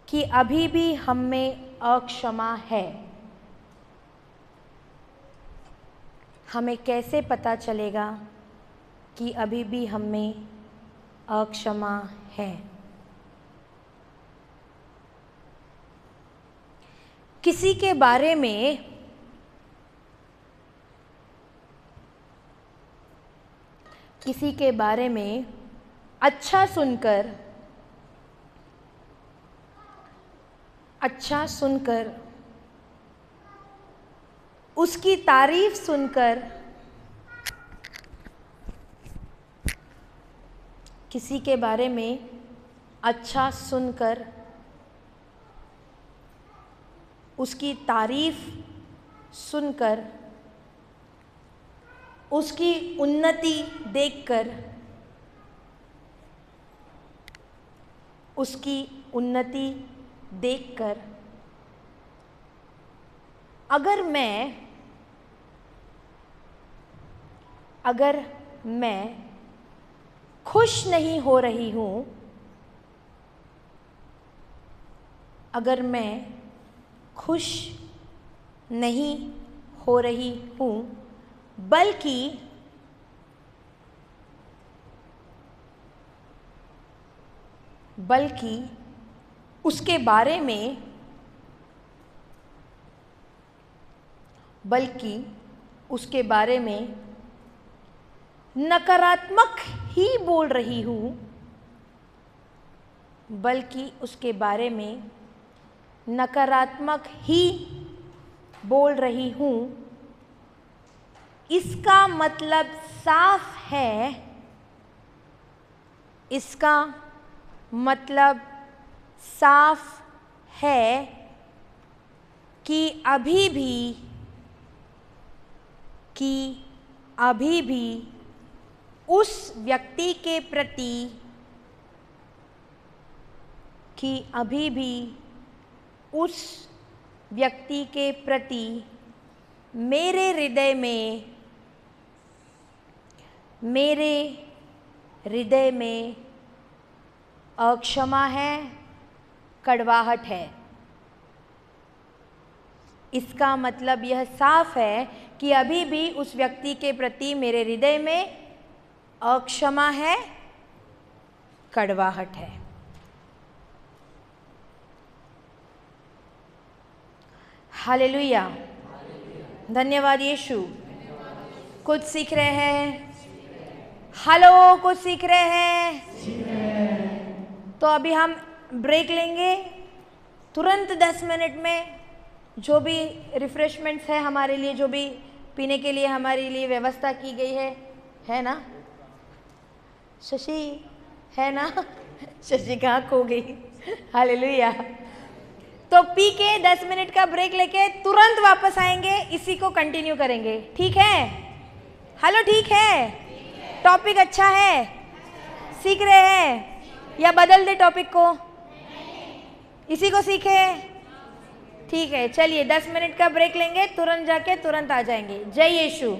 कि अभी भी हम में अक्षमा है? हमें कैसे पता चलेगा कि अभी भी हम में अक्षमा है? किसी के बारे में अच्छा सुनकर उसकी तारीफ सुनकर, किसी के बारे में अच्छा सुनकर उसकी तारीफ सुनकर, उसकी उन्नति देखकर, उसकी उन्नति देखकर अगर मैं खुश नहीं हो रही हूँ, अगर मैं खुश नहीं हो रही हूँ, बल्कि उसके बारे में नकारात्मक ही बोल रही हूँ, बल्कि उसके बारे में नकारात्मक ही बोल रही हूँ, इसका मतलब साफ है, इसका मतलब साफ है कि अभी भी उस व्यक्ति के प्रति मेरे हृदय में अक्षमा है, कड़वाहट है। इसका मतलब यह साफ है कि अभी भी उस व्यक्ति के प्रति मेरे हृदय में अक्षमा है, कड़वाहट है। हालेलुया, धन्यवाद यीशु। कुछ सीख रहे हैं? हेलो, कुछ सीख रहे हैं? तो अभी हम ब्रेक लेंगे तुरंत 10 मिनट में। जो भी रिफ्रेशमेंट्स है हमारे लिए, जो भी पीने के लिए हमारे लिए व्यवस्था की गई है ना? शशि है ना? शशि कहाँ खो गई? हालेलुया। तो पी के 10 मिनट का ब्रेक लेके तुरंत वापस आएंगे, इसी को कंटिन्यू करेंगे। ठीक है? हेलो, ठीक है? टॉपिक अच्छा है? सीख रहे हैं या बदल दे टॉपिक को? इसी को सीखे? ठीक है, चलिए 10 मिनट का ब्रेक लेंगे, तुरंत जाके तुरंत आ जाएंगे। जय यीशु।